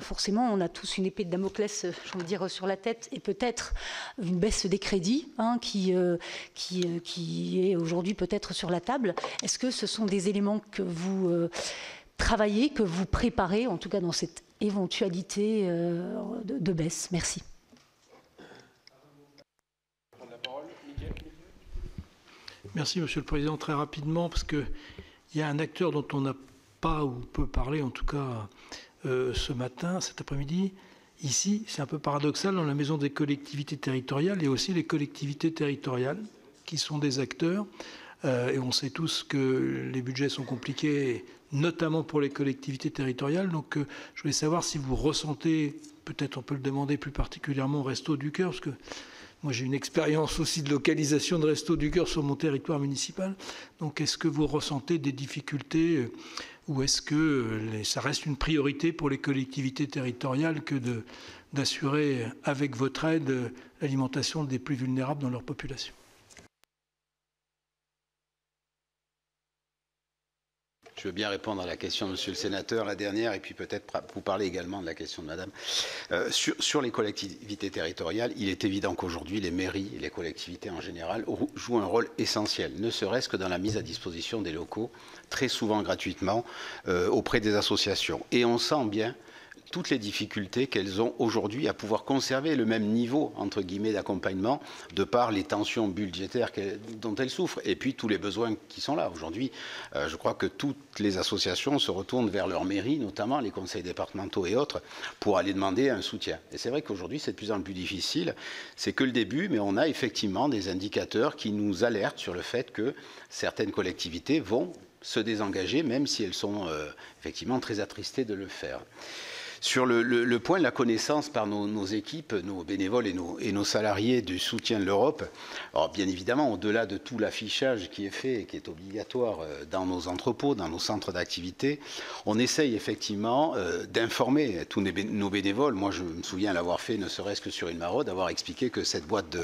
forcément on a tous une épée de Damoclès, j'ai envie de dire, sur la tête, et peut-être une baisse des crédits, hein, qui est aujourd'hui peut-être sur la table. Est-ce que ce sont des éléments que vous travaillez, que vous préparez, en tout cas dans cette éventualité de baisse? Merci. Merci, Monsieur le Président. Très rapidement, parce qu'il y a un acteur dont on n'a pas ou peut parler, en tout cas ce matin, cet après-midi. Ici, c'est un peu paradoxal, dans la Maison des collectivités territoriales, il y a aussi les collectivités territoriales qui sont des acteurs. Et on sait tous que les budgets sont compliqués, notamment pour les collectivités territoriales. Donc je voulais savoir si vous ressentez, peut-être on peut le demander plus particulièrement au Resto du Cœur, parce que moi j'ai une expérience aussi de localisation de Restos du Cœur sur mon territoire municipal. Donc est-ce que vous ressentez des difficultés ou est-ce que ça reste une priorité pour les collectivités territoriales que d'assurer avec votre aide l'alimentation des plus vulnérables dans leur population? Je veux bien répondre à la question de Monsieur le Sénateur, la dernière, et puis peut-être vous parler également de la question de Madame. Sur les collectivités territoriales, il est évident qu'aujourd'hui, les mairies et les collectivités en général jouent un rôle essentiel, ne serait-ce que dans la mise à disposition des locaux, très souvent gratuitement, auprès des associations. Et on sent bien toutes les difficultés qu'elles ont aujourd'hui à pouvoir conserver le même niveau, entre guillemets, d'accompagnement, de par les tensions budgétaires dont elles souffrent, et puis tous les besoins qui sont là. Aujourd'hui, je crois que toutes les associations se retournent vers leur mairie, notamment les conseils départementaux et autres, pour aller demander un soutien. Et c'est vrai qu'aujourd'hui, c'est de plus en plus difficile. C'est que le début, mais on a effectivement des indicateurs qui nous alertent sur le fait que certaines collectivités vont se désengager, même si elles sont effectivement très attristées de le faire. Sur le point de la connaissance par nos équipes, nos bénévoles et nos salariés du soutien de l'Europe, alors bien évidemment, au-delà de tout l'affichage qui est fait et qui est obligatoire dans nos entrepôts, dans nos centres d'activité, on essaye effectivement d'informer tous nos bénévoles. Moi, je me souviens l'avoir fait, ne serait-ce que sur une maraude, d'avoir expliqué que cette boîte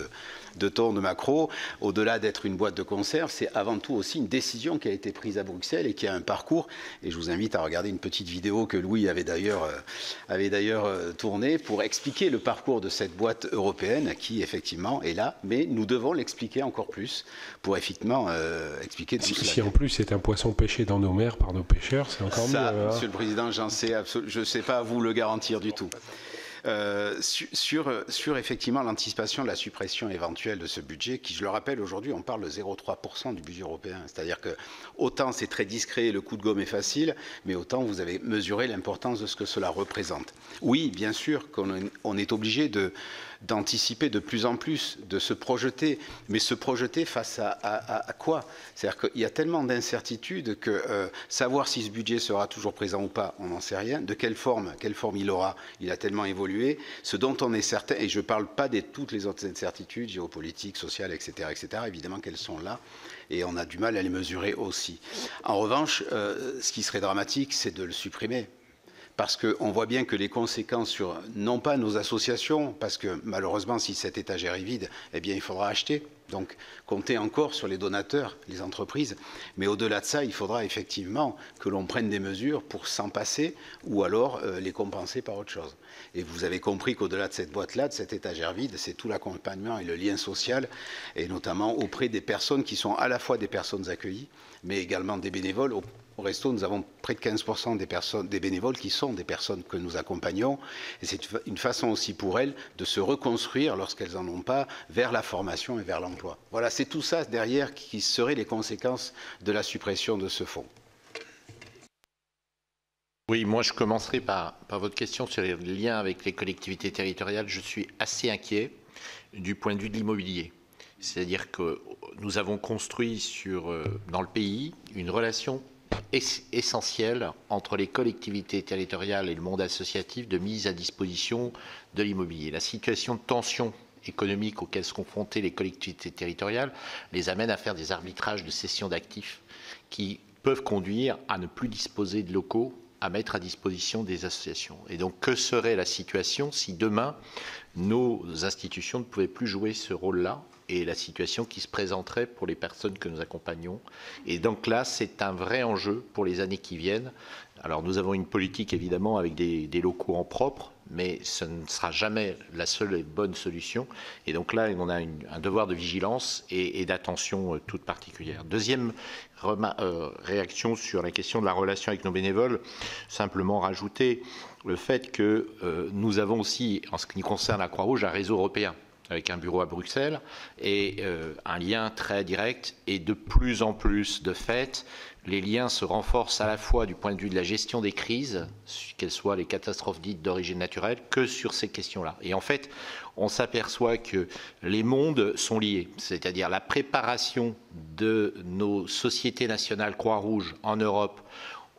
de thon de maquereau, au-delà d'être une boîte de conserve, c'est avant tout aussi une décision qui a été prise à Bruxelles et qui a un parcours. Et je vous invite à regarder une petite vidéo que Louis avait d'ailleurs tournée pour expliquer le parcours de cette boîte européenne qui effectivement est là, mais nous devons l'expliquer encore plus pour effectivement expliquer tout cela. Si en plus c'est un poisson pêché dans nos mers par nos pêcheurs, c'est encore mieux. Ça, Monsieur le Président, je ne sais pas vous le garantir du tout. Sur effectivement l'anticipation de la suppression éventuelle de ce budget, qui, je le rappelle, aujourd'hui, on parle de 0,3% du budget européen. C'est-à-dire que autant c'est très discret, le coup de gomme est facile, mais autant vous avez mesuré l'importance de ce que cela représente. Oui, bien sûr qu'on est obligé d'anticiper de plus en plus, de se projeter, mais se projeter face à quoi? C'est-à-dire qu'il y a tellement d'incertitudes que savoir si ce budget sera toujours présent ou pas, on n'en sait rien. De quelle forme il aura, il a tellement évolué. Ce dont on est certain, et je ne parle pas de toutes les autres incertitudes, géopolitiques, sociales, etc., évidemment qu'elles sont là, et on a du mal à les mesurer aussi. En revanche, ce qui serait dramatique, c'est de le supprimer. Parce qu'on voit bien que les conséquences sur, non pas nos associations, parce que malheureusement, si cette étagère est vide, eh bien, il faudra acheter. Donc, compter encore sur les donateurs, les entreprises. Mais au-delà de ça, il faudra effectivement que l'on prenne des mesures pour s'en passer ou alors les compenser par autre chose. Et vous avez compris qu'au-delà de cette boîte-là, de cette étagère vide, c'est tout l'accompagnement et le lien social, et notamment auprès des personnes qui sont à la fois des personnes accueillies, mais également des bénévoles. Au resto, nous avons près de 15% des bénévoles qui sont des personnes que nous accompagnons. Et c'est une façon aussi pour elles de se reconstruire lorsqu'elles n'en ont pas vers la formation et vers l'emploi. Voilà, c'est tout ça derrière qui seraient les conséquences de la suppression de ce fonds. Oui, moi je commencerai par votre question sur les liens avec les collectivités territoriales. Je suis assez inquiet du point de vue de l'immobilier. C'est-à-dire que nous avons construit dans le pays une relation essentielle entre les collectivités territoriales et le monde associatif de mise à disposition de l'immobilier. La situation de tension économique auxquelles sont confrontées les collectivités territoriales les amène à faire des arbitrages de cession d'actifs qui peuvent conduire à ne plus disposer de locaux à mettre à disposition des associations. Et donc, que serait la situation si demain, nos institutions ne pouvaient plus jouer ce rôle-là et la situation qui se présenterait pour les personnes que nous accompagnons. Et donc là, c'est un vrai enjeu pour les années qui viennent. Alors, nous avons une politique, évidemment, avec des locaux en propre, mais ce ne sera jamais la seule et bonne solution. Et donc là, on a un devoir de vigilance et d'attention toute particulière. Deuxième réaction sur la question de la relation avec nos bénévoles, simplement rajouter le fait que nous avons aussi, en ce qui concerne la Croix-Rouge, un réseau européen avec un bureau à Bruxelles et un lien très direct. Et de plus en plus, de fait, les liens se renforcent à la fois du point de vue de la gestion des crises, qu'elles soient les catastrophes dites d'origine naturelle, que sur ces questions-là. Et en fait, on s'aperçoit que les mondes sont liés, c'est-à-dire la préparation de nos sociétés nationales Croix-Rouge en Europe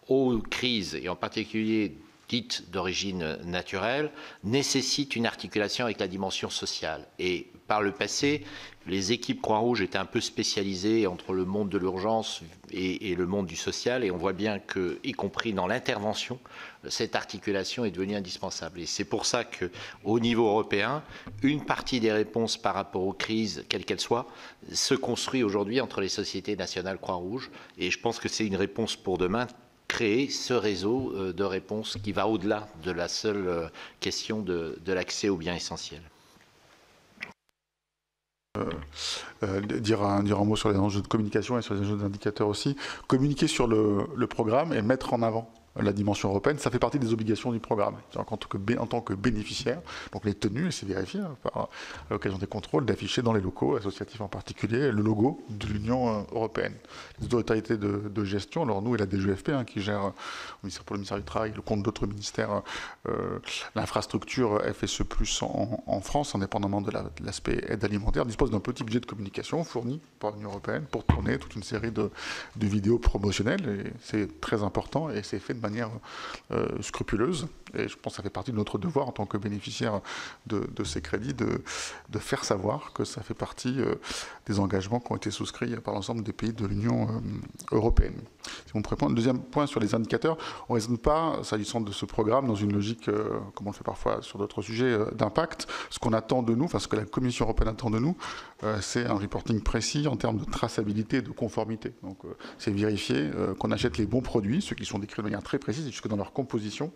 aux crises, et en particulier dites d'origine naturelle, nécessitent une articulation avec la dimension sociale. Et par le passé, les équipes Croix-Rouge étaient un peu spécialisées entre le monde de l'urgence et le monde du social, et on voit bien que, y compris dans l'intervention, cette articulation est devenue indispensable. Et c'est pour ça qu'au niveau européen, une partie des réponses par rapport aux crises, quelles qu'elles soient, se construit aujourd'hui entre les sociétés nationales Croix-Rouge, et je pense que c'est une réponse pour demain, créer ce réseau de réponses qui va au-delà de la seule question de l'accès aux biens essentiels. Dire un mot sur les enjeux de communication et sur les enjeux d'indicateurs aussi. Communiquer sur le programme et mettre en avant la dimension européenne, ça fait partie des obligations du programme. En tant que bénéficiaire, donc les tenues, et c'est vérifié à l'occasion des contrôles, d'afficher dans les locaux associatifs en particulier le logo de l'Union européenne. Les autorités de gestion, alors nous et la DGFP qui gère pour le ministère du Travail, le compte d'autres ministères, l'infrastructure FSE+, en France, indépendamment de l'aspect aide alimentaire, dispose d'un petit budget de communication fourni par l'Union européenne pour tourner toute une série de vidéos promotionnelles. Et c'est très important et c'est fait de manière scrupuleuse, et je pense que ça fait partie de notre devoir en tant que bénéficiaire de ces crédits de faire savoir que ça fait partie des engagements qui ont été souscrits par l'ensemble des pays de l'Union européenne. C'est mon premier point. Le deuxième point sur les indicateurs, on ne raisonne pas, s'agissant de ce programme, dans une logique, comme on le fait parfois sur d'autres sujets, d'impact. Ce qu'on attend de nous, enfin ce que la Commission européenne attend de nous, c'est un reporting précis en termes de traçabilité et de conformité. Donc c'est vérifier qu'on achète les bons produits, ceux qui sont décrits de manière très précise, jusque dans leur composition,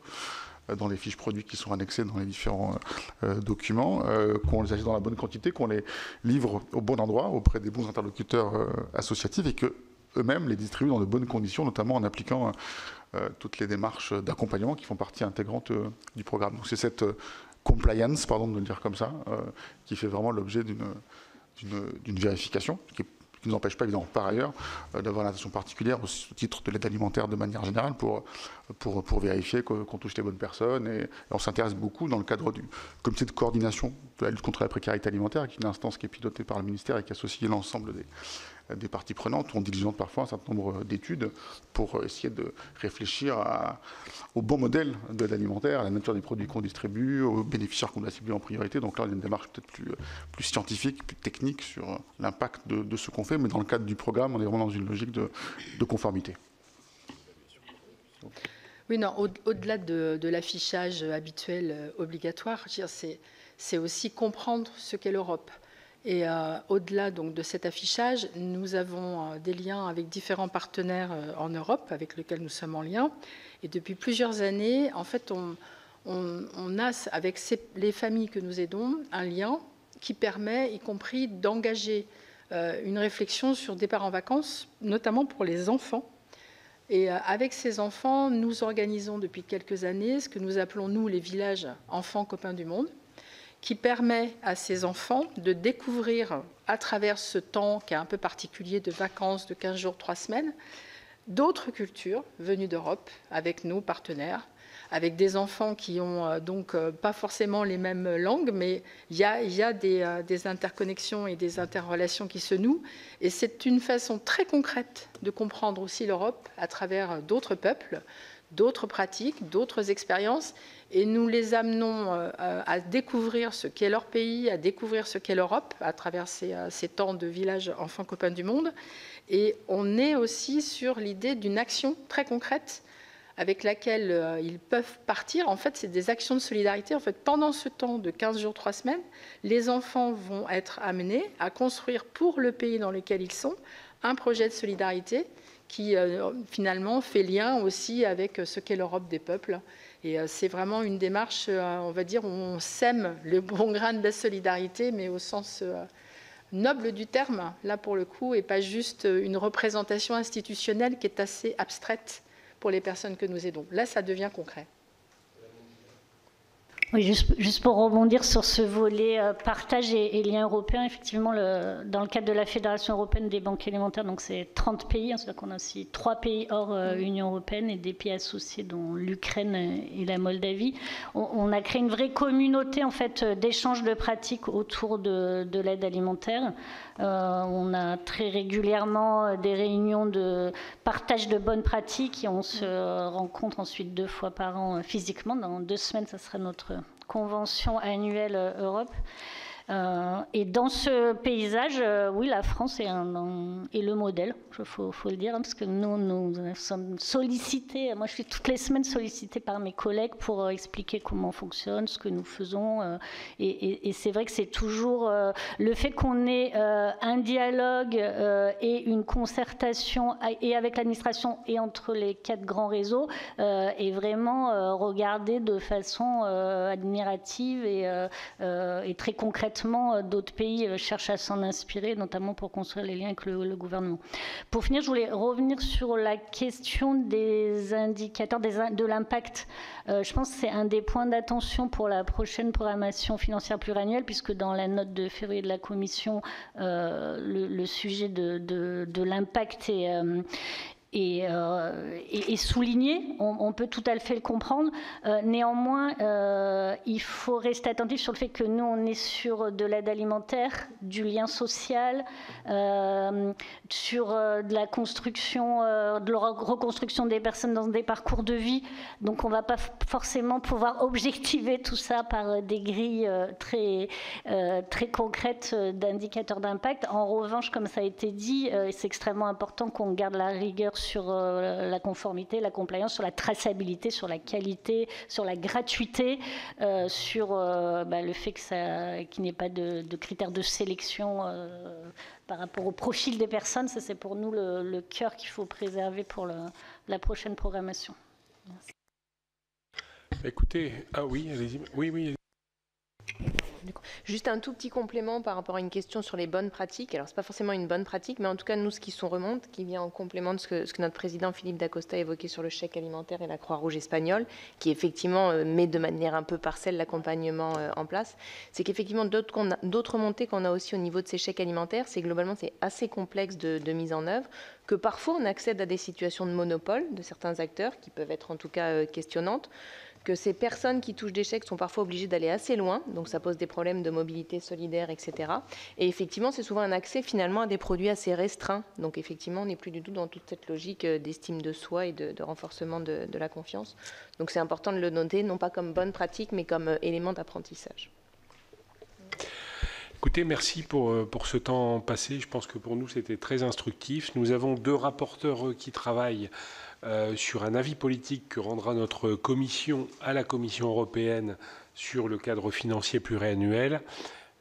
dans les fiches produits qui sont annexées dans les différents documents, qu'on les achète dans la bonne quantité, qu'on les livre au bon endroit, auprès des bons interlocuteurs associatifs, et qu'eux-mêmes les distribuent dans de bonnes conditions, notamment en appliquant toutes les démarches d'accompagnement qui font partie intégrante du programme. Donc c'est cette compliance, pardon de le dire comme ça, qui fait vraiment l'objet d'une vérification, qui ne nous empêche pas évidemment par ailleurs d'avoir une attention particulière au titre de l'aide alimentaire de manière générale pour vérifier qu'on touche les bonnes personnes. Et on s'intéresse beaucoup dans le cadre du comité de coordination de la lutte contre la précarité alimentaire, qui est une instance qui est pilotée par le ministère et qui associe l'ensemble des parties prenantes. On diligente parfois un certain nombre d'études pour essayer de réfléchir au bon modèle de l'aide alimentaire, à la nature des produits qu'on distribue, aux bénéficiaires qu'on doit cibler en priorité. Donc là, il y a une démarche peut-être plus scientifique, plus technique sur l'impact de ce qu'on fait, mais dans le cadre du programme, on est vraiment dans une logique de conformité. Oui, non, au-delà de l'affichage habituel obligatoire, c'est aussi comprendre ce qu'est l'Europe. Et au-delà donc de cet affichage, nous avons des liens avec différents partenaires en Europe avec lesquels nous sommes en lien. Et depuis plusieurs années, en fait, on a avec les familles que nous aidons un lien qui permet, y compris, d'engager une réflexion sur départ en vacances, notamment pour les enfants. Et avec ces enfants, nous organisons depuis quelques années ce que nous appelons, nous, les villages enfants copains du monde, qui permet à ces enfants de découvrir, à travers ce temps qui est un peu particulier de vacances de 15 jours, 3 semaines, d'autres cultures venues d'Europe, avec nos partenaires, avec des enfants qui ont donc pas forcément les mêmes langues, mais il y a des interconnexions et des interrelations qui se nouent. Et c'est une façon très concrète de comprendre aussi l'Europe à travers d'autres peuples, d'autres pratiques, d'autres expériences, et nous les amenons à découvrir ce qu'est leur pays, à découvrir ce qu'est l'Europe à travers ces temps de village enfants copains du monde. Et on est aussi sur l'idée d'une action très concrète avec laquelle ils peuvent partir. En fait, c'est des actions de solidarité. En fait, pendant ce temps de 15 jours, 3 semaines, les enfants vont être amenés à construire pour le pays dans lequel ils sont un projet de solidarité qui finalement fait lien aussi avec ce qu'est l'Europe des peuples. Et c'est vraiment une démarche, on va dire, où on sème le bon grain de la solidarité, mais au sens noble du terme, là pour le coup, et pas juste une représentation institutionnelle qui est assez abstraite pour les personnes que nous aidons. Là, ça devient concret. Oui, juste pour rebondir sur ce volet partage et lien européen, effectivement, dans le cadre de la Fédération européenne des banques alimentaires, donc c'est 30 pays, hein, c'est-à-dire qu'on a aussi 3 pays hors Union européenne et des pays associés, dont l'Ukraine et la Moldavie. On a créé une vraie communauté en fait d'échange de pratiques autour de l'aide alimentaire. On a très régulièrement des réunions de partage de bonnes pratiques et on se rencontre ensuite 2 fois par an physiquement. Dans 2 semaines, ça sera notre convention annuelle Europe. Et dans ce paysage, oui, la France est le modèle, il faut le dire, hein, parce que nous sommes sollicités, moi je suis toutes les semaines sollicitée par mes collègues pour expliquer comment on fonctionne, ce que nous faisons. Et c'est vrai que c'est toujours le fait qu'on ait un dialogue et une concertation et avec l'administration et entre les 4 grands réseaux est vraiment regardé de façon admirative et très concrète. D'autres pays cherchent à s'en inspirer, notamment pour construire les liens avec le gouvernement. Pour finir, je voulais revenir sur la question des indicateurs, de l'impact. Je pense que c'est un des points d'attention pour la prochaine programmation financière pluriannuelle, puisque dans la note de février de la Commission, le sujet de l'impact est souligné, on peut tout à fait le comprendre. Néanmoins, il faut rester attentif sur le fait que nous, on est sur de l'aide alimentaire, du lien social, sur de la construction, de la reconstruction des personnes dans des parcours de vie. Donc, on ne va pas forcément pouvoir objectiver tout ça par des grilles très concrètes d'indicateurs d'impact. En revanche, comme ça a été dit, c'est extrêmement important qu'on garde la rigueur sur la conformité, la compliance, sur la traçabilité, sur la qualité, sur la gratuité, sur le fait qu'il n'y ait pas de critères de sélection par rapport au profil des personnes. Ça, c'est pour nous le cœur qu'il faut préserver pour la prochaine programmation. Merci. Écoutez, oui, allez-y. Oui. Juste un tout petit complément par rapport à une question sur les bonnes pratiques. Alors, ce n'est pas forcément une bonne pratique, mais en tout cas, nous, ce qui remonte, qui vient en complément de ce que notre président Philippe Dacosta évoquait sur le chèque alimentaire et la Croix-Rouge espagnole, qui effectivement met de manière un peu partielle l'accompagnement en place, c'est qu'effectivement, d'autres montées qu'on a aussi au niveau de ces chèques alimentaires, c'est globalement, c'est assez complexe de mise en œuvre, que parfois on accède à des situations de monopole de certains acteurs, qui peuvent être en tout cas questionnantes, que ces personnes qui touchent des chèques sont parfois obligées d'aller assez loin, donc ça pose des problèmes de mobilité solidaire, etc. Et effectivement, c'est souvent un accès finalement à des produits assez restreints. Donc effectivement, on n'est plus du tout dans toute cette logique d'estime de soi et de renforcement de la confiance. Donc c'est important de le noter, non pas comme bonne pratique, mais comme élément d'apprentissage. Écoutez, merci pour ce temps passé. Je pense que pour nous, c'était très instructif. Nous avons 2 rapporteurs qui travaillent sur un avis politique que rendra notre commission à la Commission européenne sur le cadre financier pluriannuel.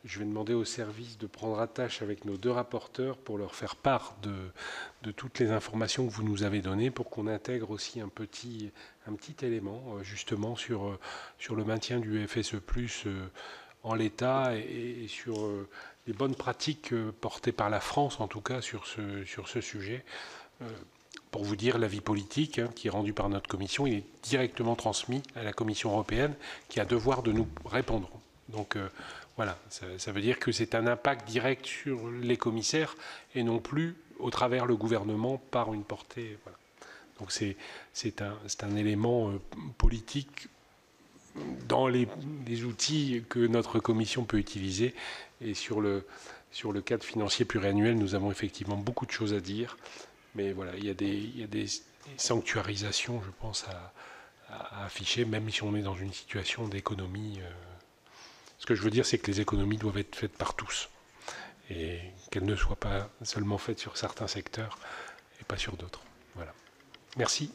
Je vais demander au service de prendre attache avec nos 2 rapporteurs pour leur faire part de toutes les informations que vous nous avez données, pour qu'on intègre aussi un petit élément justement sur le maintien du FSE+, en l'état et sur les bonnes pratiques portées par la France, en tout cas sur ce sujet. Pour vous dire, l'avis politique qui est rendu par notre commission, il est directement transmis à la Commission européenne qui a devoir de nous répondre. Donc voilà, ça veut dire que c'est un impact direct sur les commissaires et non plus au travers le gouvernement par une portée. Voilà. Donc c'est un élément politique dans les outils que notre commission peut utiliser. Et sur le cadre financier pluriannuel, nous avons effectivement beaucoup de choses à dire. Mais voilà, il y a des sanctuarisations, je pense, à afficher, même si on est dans une situation d'économie. Ce que je veux dire, c'est que les économies doivent être faites par tous. Et qu'elles ne soient pas seulement faites sur certains secteurs et pas sur d'autres. Voilà. Merci.